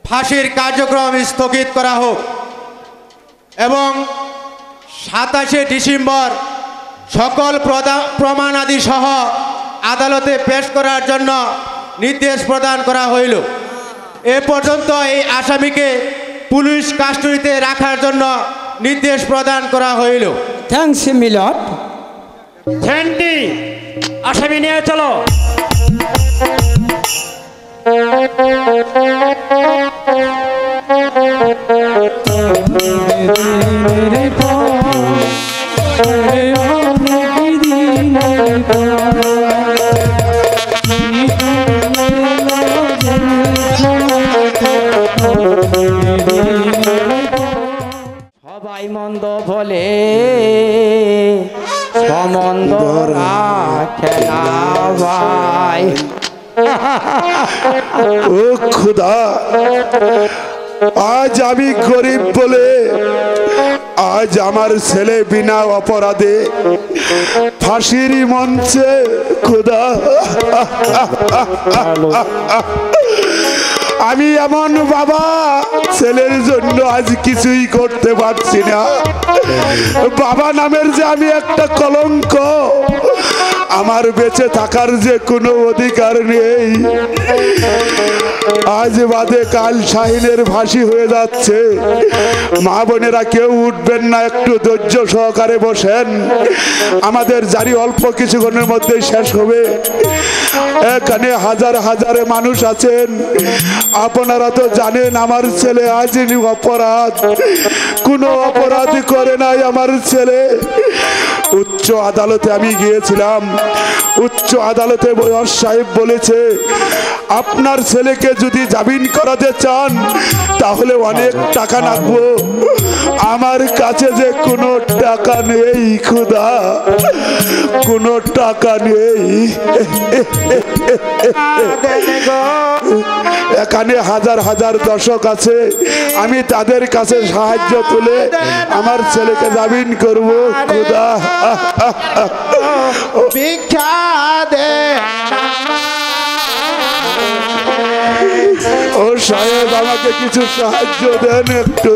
ফাঁসির কার্যক্রম স্থগিত করা হোক এবং 27শে ডিসেম্বর সকল প্রমাণাদি সহ আদালতে পেশ করার জন্য নির্দেশ প্রদান করা হইল। এ পর্যন্ত এই আসামিকে পুলিশ কাস্টডিতে রাখার জন্য নির্দেশ প্রদান করা হইল। থ্যাংকস মিলট। ঝেন্টি আসামি নিয়ে চলো। সবাই মন্দ বলে সমন্দ রাখে না ভাই। ও খুদা, আজ আমি গরিব বলে আজ আমার ছেলে বিনা অপরাধে ফাঁসির মঞ্চে। খুদা, আমি এমন বাবা ছেলের জন্য আজ কিছুই করতে পারছি না। বাবা নামের যে আমি একটা কলঙ্ক, আমার বেঁচে থাকার যে কোনো অধিকার নেই। আজ বাদে কাল শাহিনের ফাঁসি হয়ে যাচ্ছে। মা বোনেরা কেউ উঠবেন না, একটু ধৈর্য সহকারে বসেন। আমাদের জারি অল্প কিছুক্ষণের মধ্যেই শেষ হবে। এখানে হাজার হাজার মানুষ আছেন। আপনারা তো জানেন আমার ছেলে আজ অপরাধ, কোনো অপরাধ করে নাই আমার ছেলে। উচ্চ আদালতে আমি গিয়েছিলাম, উচ্চ আদালতে বয়স সাহেব বলেছে আপনার ছেলেকে যদি জামিন করাতে চান তাহলে অনেক টাকা লাগবে। আমার কাছে যে কোনো টাকা নেই খুদা, কোনো টাকা নেই। এখানে হাজার হাজার দর্শক আছে, আমি তাদের কাছে সাহায্য তুলে আমার ছেলেকে জামিন করব খুদা। ভিক্ষা দে ও সাহেব, আমাকে কিছু সাহায্য দেন একটু।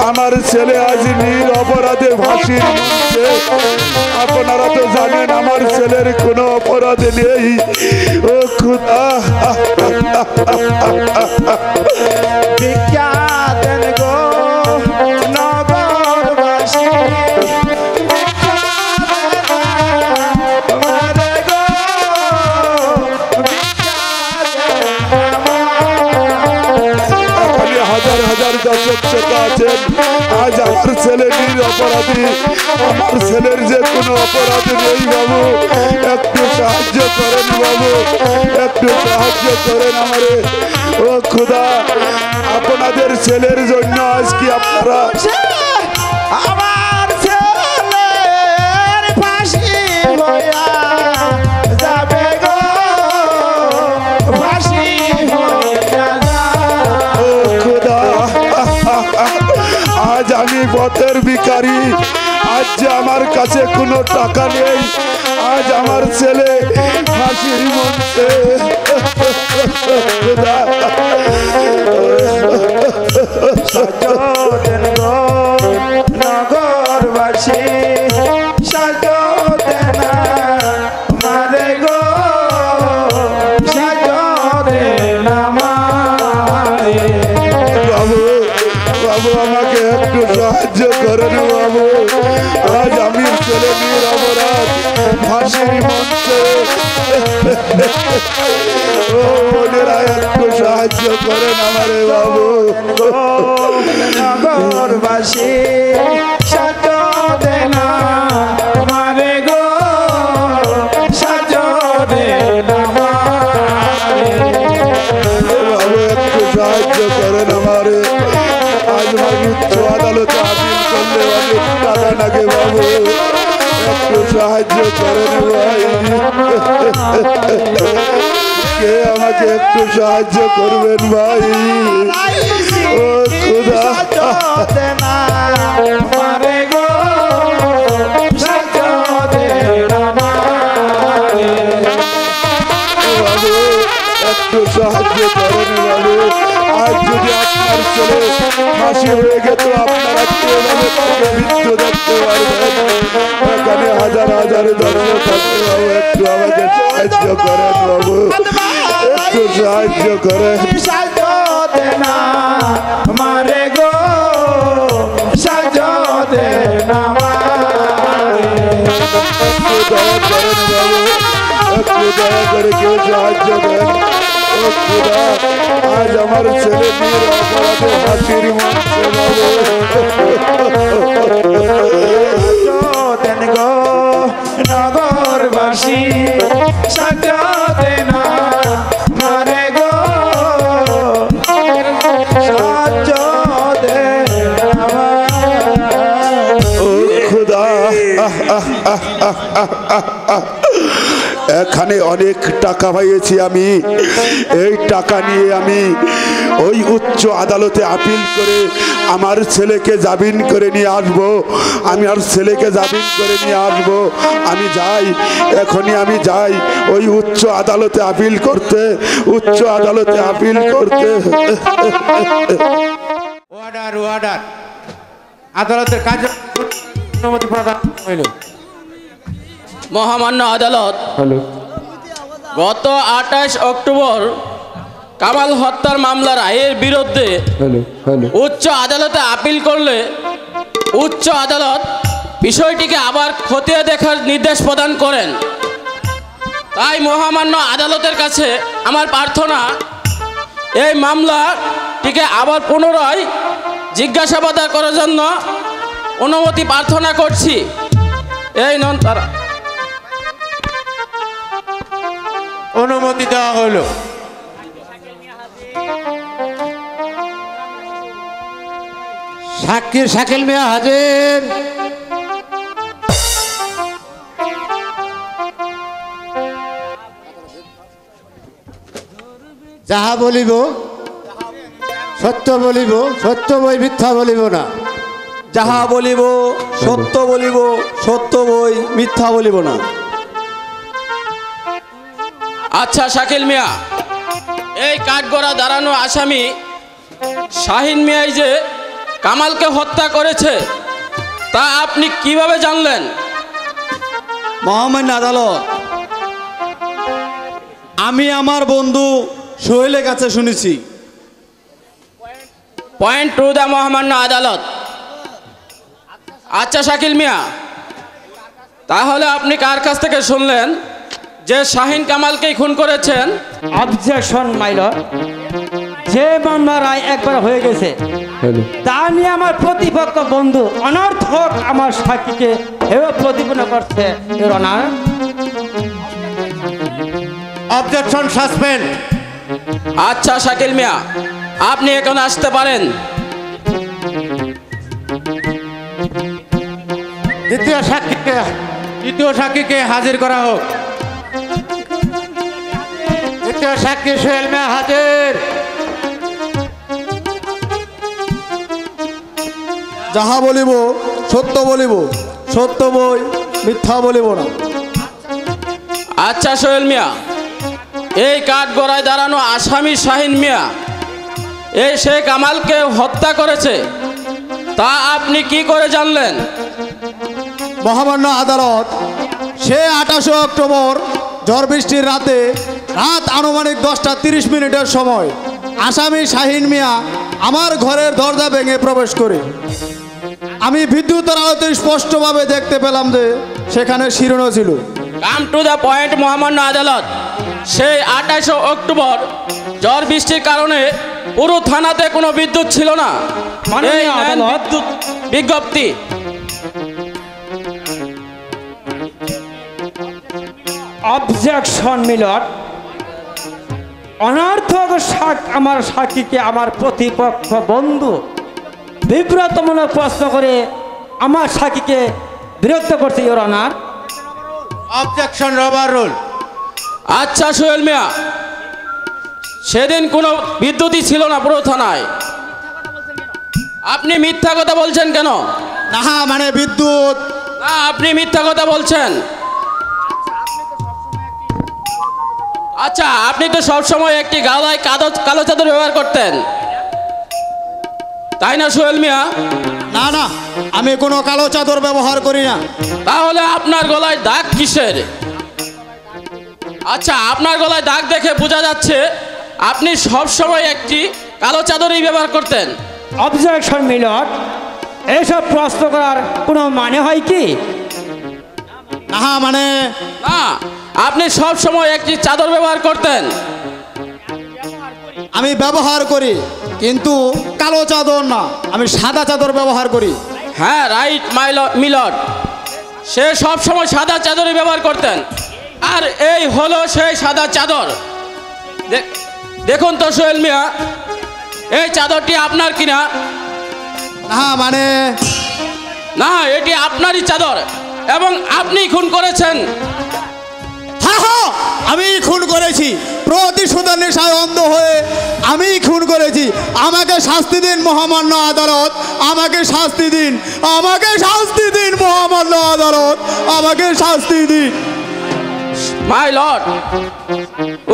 আমার ছেলে আজ নিরপরাধে ফাঁসির মঞ্চে। আপনারা তো জানেন আমার ছেলের কোনো অপরাধ নেই। ও খুদা, ভিক্ষা দেন গো নগরবাসী, ভিক্ষা বেঁচে আছেন। আজ আমার ছেলে নিরপরাধী, আমার ছেলের যে কোনো অপরাধ নেই বাবু, একটু সাহায্য করেন বাবু, একটু সাহায্য করেন আমারে। ও খুদা, আপনাদের ছেলের জন্য আজ কি আপনারা আমার ছেলের ফাঁসি হইয়া যাবে গো, ফাঁসি হইয়া ও খুদা, আজ আমি পথের ভিখারি, আজ যে আমার কাছে কোনো টাকা নেই, আজ আমার ছেলে ফাঁসির মঞ্চে। খুদা, সাজতেন গো নগরবাসী, সাজতেন মারে গো, সাজতেন আমারে। বাবু, বাবু আমাকে একটু সাহায্য করেন বাবু, আজ আমি ছেলে নিয়ে অপরাধ ফাঁসির মঞ্চে। ও বোনেরা, একটু সাহায্য করেন আমারে বাবু। নগরবাসী সাজতেন মারে গো, সাজতেন আমারে। বাবু একটু সাহায্য করেন আমারে, আজ আমার উচ্চ আদালতে আপিল করলে অনেক টাকা লাগে বাবু, একটু সাহায্য করেন ভাই। কে আমাকে একটু সাহায্য করবেন ভাই? ও খুদা, সাজতেন মারে গো, সাজতেন আমারে। বাবু একটু সাহায্য করেন বাবু, আজ যদি আপনার ছেলে ফাঁসি হয়ে গেত আপনারা কিভাবে তাকে মৃত্যু দেখতে পারবেন? এখানে হাজার হাজার দর্শক থাকতে বাবু, একটু আমাকে সাহায্য করেন বাবু, একটু সাহায্য করেন। সাজতেন মারে গো, সাজতেন আমারে। একটু দয়া করেন বাবু, একটু দয়া করে কেউ সাহায্য করেন। ও খুদা, আজ আমার ছেলে নিয়ে অপরাধে ফাঁসির মঞ্চে বাবু। সাজতেন গো নগরবাসী, সাজতেন মারে গো, সাজতেন আমারে। ও খুদা, এখানে অনেক টাকা পাইয়েছি আমি, এই টাকা নিয়ে আমি ওই উচ্চ আদালতে আপিল করে আমার ছেলেকে জামিন করে নিয়ে আসবো, আমি আর ছেলেকে জামিন করে নিয়ে আসবো। আমি যাই, এখনই আমি যাই ওই উচ্চ আদালতে আপিল করতে, উচ্চ আদালতে আপিল করতে। ওয়ার্ডার ওয়ার্ডার, আদালতের কাজ অনুমতি প্রদান হইল। মহামান্য আদালত, গত 28 অক্টোবর কামাল হত্যার মামলার রায়ের বিরুদ্ধে উচ্চ আদালতে আপিল করলে উচ্চ আদালত বিষয়টিকে আবার খতিয়ে দেখার নির্দেশ প্রদান করেন। তাই মহামান্য আদালতের কাছে আমার প্রার্থনা, এই মামলাটিকে আবার পুনরায় জিজ্ঞাসাবাদ করার জন্য অনুমতি প্রার্থনা করছি। এই নন তারা অনুমতি দেওয়া হলো। সাক্ষী শাকিল মিয়া হাজির। যাহা বলিব সত্য বলিব, সত্য বই মিথ্যা বলিব না। যাহা বলিব সত্য বলিব, সত্য বই মিথ্যা বলিব না। আচ্ছা শাকিল মিয়া, এই কাঠগড়া দাঁড়ানো আসামি শাহিন মিয়াই যে কামালকে হত্যা করেছে তা আপনি কিভাবে জানলেন? মহামান্য আদালত, আমি আমার বন্ধু সোহেলের কাছে শুনেছি। পয়েন্ট টু দ্য মহামান্য আদালত। আচ্ছা শাকিল মিয়া, তাহলে আপনি কার কাছ থেকে শুনলেন যে শাহিন কামালকেই খুন করেছেন? Objection my lord. যে মামলা রায় একবার হয়ে গেছে তা নিয়ে আমার প্রতিপক্ষ বন্ধু অনর্থক আমার সাক্ষীকে হেয় প্রতিপন্ন করছে ইওর অনার। Objection suspend. আচ্ছা শাকিল মিয়া, আপনি এখন আসতে পারেন। দ্বিতীয় সাক্ষীকে হাজির করা হোক। দ্বিতীয় সাক্ষী সোহেল মিয়া হাজির। যাহা বলিব সত্য বলিব, সত্য বই মিথ্যা বলিব না। আচ্ছা সোহেল মিয়া, এই কাঠগড়ায় দাঁড়ানো আসামি শাহিন মিয়া এই শেখ কামালকে হত্যা করেছে, তা আপনি কি করে জানলেন? মহামান্য আদালত সে 28 অক্টোবর ঝড় বৃষ্টির রাতে রাত আনুমানিক 10টা 30 মিনিটের সময় আসামি শাহিন মিয়া আমার ঘরের দরজা ভেঙে প্রবেশ করে আমি বিদ্যুতের আলোতে স্পষ্টভাবে দেখতে পেলাম যে সেখানে শিরোনো ছিল। কাম টু দ্য পয়েন্ট মহামান্য আদালত, সেই 28 অক্টোবর ঝড় বৃষ্টির কারণে পুরো থানাতে কোনো বিদ্যুৎ ছিল না। এই নেন বিদ্যুৎ বিজ্ঞপ্তি। অবজেকশন মিলট। অনর্থক আমার সাক্ষীকে আমার প্রতিপক্ষ বন্ধু বিব্রতমূলক প্রশ্ন করে আমার সাক্ষীকে বিরক্ত করছে your honour. Objection rubber rule. আচ্ছা সোহেল মিয়া, সেদিন কোনো বিদ্যুৎই ছিল না পুরো থানায়, আপনি মিথ্যা কথা বলছেন কেন? না মানে বিদ্যুৎ না, আপনি মিথ্যা কথা বলছেন। আচ্ছা, আপনি তো সবসময় একটি গালায় কালো চাদর ব্যবহার করতেন, তাই না সোহেল মিয়া? না না, আমি কোনো কালো চাদর ব্যবহার করি না। তাহলে আপনার গলায় দাগ কিসের? আচ্ছা, আপনার গলায় দাগ দেখে বোঝা যাচ্ছে আপনি সবসময় একটি কালো চাদরই ব্যবহার করতেন। অবজেকশন মিলট। এসব প্রশ্ন করার কোনো মানে হয় কি? না মানে না, আপনি সব সময় একটি চাদর ব্যবহার করতেন। আমি ব্যবহার করি কিন্তু কালো চাদর না, আমি সাদা চাদর ব্যবহার করি। হ্যাঁ, রাইট মাই মিলট, সে সব সময় সাদা চাদরই ব্যবহার করতেন, আর এই হলো সেই সাদা চাদর। দেখুন তো সোহেল মিয়া, এই চাদরটি আপনার কিনা? না মানে না, এটি আপনারই চাদর এবং আপনি খুন করেছেন। হ্যাঁ, আমি খুন করেছি, প্রতিশোধের নেশায় অন্ধ হয়ে আমি খুন করেছি। আমাকে শাস্তি দিন মহামান্য আদালত, আমাকে শাস্তি দিন, আমাকে শাস্তি দিন মহামান্য আদালত, আমাকে শাস্তি দিন। মাই লর্ড,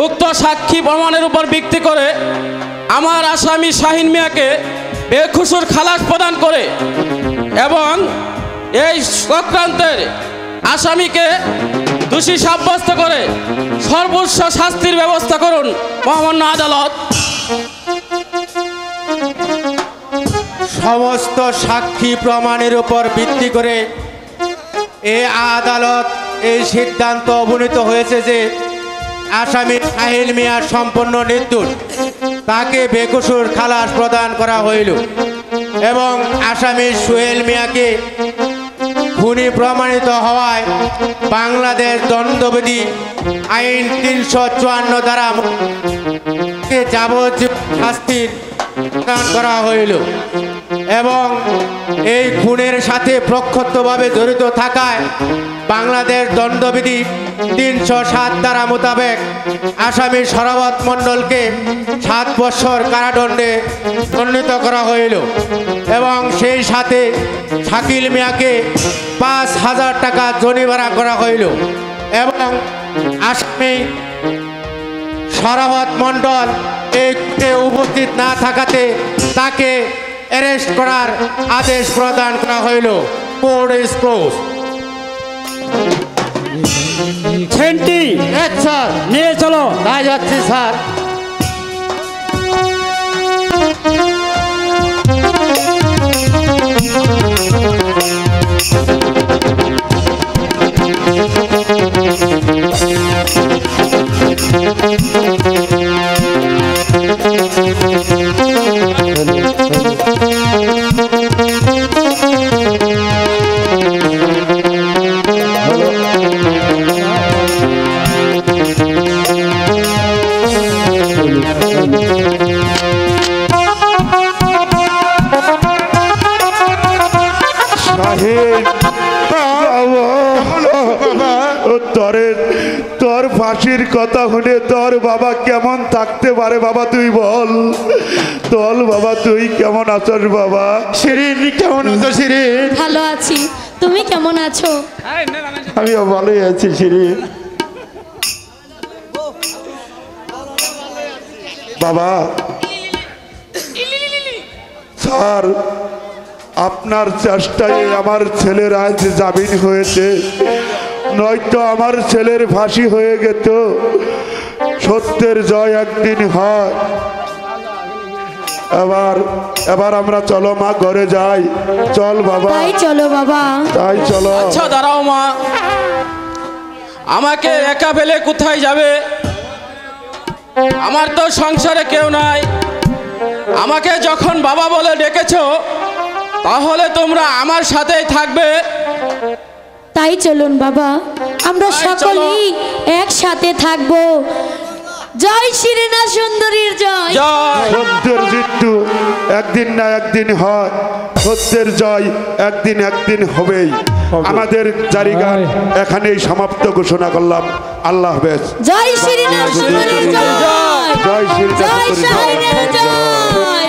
উক্ত সাক্ষী প্রমাণের উপর ভিত্তি করে আমার আসামি শাহিন মিয়াকে বেকসুর খালাস প্রদান করে এবং এই চক্রান্তের আসামিকে দোষী সাব্যস্ত করে সর্বোচ্চ শাস্তির ব্যবস্থা করুন মহামান্য আদালত। সমস্ত সাক্ষী প্রমাণের উপর ভিত্তি করে এ আদালত এই সিদ্ধান্ত অবনীত হয়েছে যে আসামি শাহিন মিয়া সম্পূর্ণ নির্দোষ, তাকে বেকসুর খালাস প্রদান করা হইল এবং আসামি সোহেল মিয়াকে খুনি প্রমাণিত হওয়ায় বাংলাদেশ দণ্ডবিধি আইন 354 দ্বারা যাবজ্জীবন শাস্তির প্রদান করা হইল এবং এই খুনের সাথে প্রত্যক্ষভাবে জড়িত থাকায় বাংলাদেশ দণ্ডবিধি 307 ধারা মোতাবেক আসামি শরাবত মণ্ডলকে 7 বছর কারাদণ্ডে দণ্ডিত করা হইল এবং সেই সাথে শাকিল মিয়াকে 5,000 টাকা জরিমানা করা হইল এবং আসামি শরাবত মণ্ডল এতে উপস্থিত না থাকাতে তাকে অ্যারেস্ট করার আদেশ প্রদান করা হইল। Court is close. Centi sir নিয়ে চলো। তাই যাচ্ছি স্যার। তোর ফাঁসির কথা শুনে তোর বাবা কেমন থাকতে পারে বাবা তুই বল। তোর বাবা তুই কেমন আছস বাবা? শিরিন কেমন আছো শিরিন? ভালো আছি, তুমি কেমন আছো? আমিও ভালোই আছি শিরিন। বাবা স্যার, আপনার চেষ্টায় আমার ছেলের আজ জামিন হয়েছে, নয়তো আমার ছেলের ফাঁসি হয়ে গেত। সত্যের জয় একদিন হয়। এবার আমরা চলো মা, ঘরে যাই। চল বাবা। তাই চলো বাবা। তাই চলো। আচ্ছা দাঁড়াও মা, আমাকে একা ফেলে কোথায় যাবে? আমার তো সংসারে কেউ নাই। আমাকে যখন বাবা বলে ডেকেছো, তাহলে তোমরা আমার সাথেই থাকবে। তাই চলুন বাবা, আমরা সকলেই একসাথে থাকবো। জয় শিরিনা সুন্দরীর জয়। সত্যের মৃত্যু একদিন না একদিন হয়, সত্যের জয় একদিন হবেই। আমাদের জারিগান এখানেই সমাপ্ত ঘোষণা করলাম। আল্লাহ হাফেজ। জয় শিরিনা সুন্দরীর জয়। জয় শ্রী জয় শাহিনের জয়।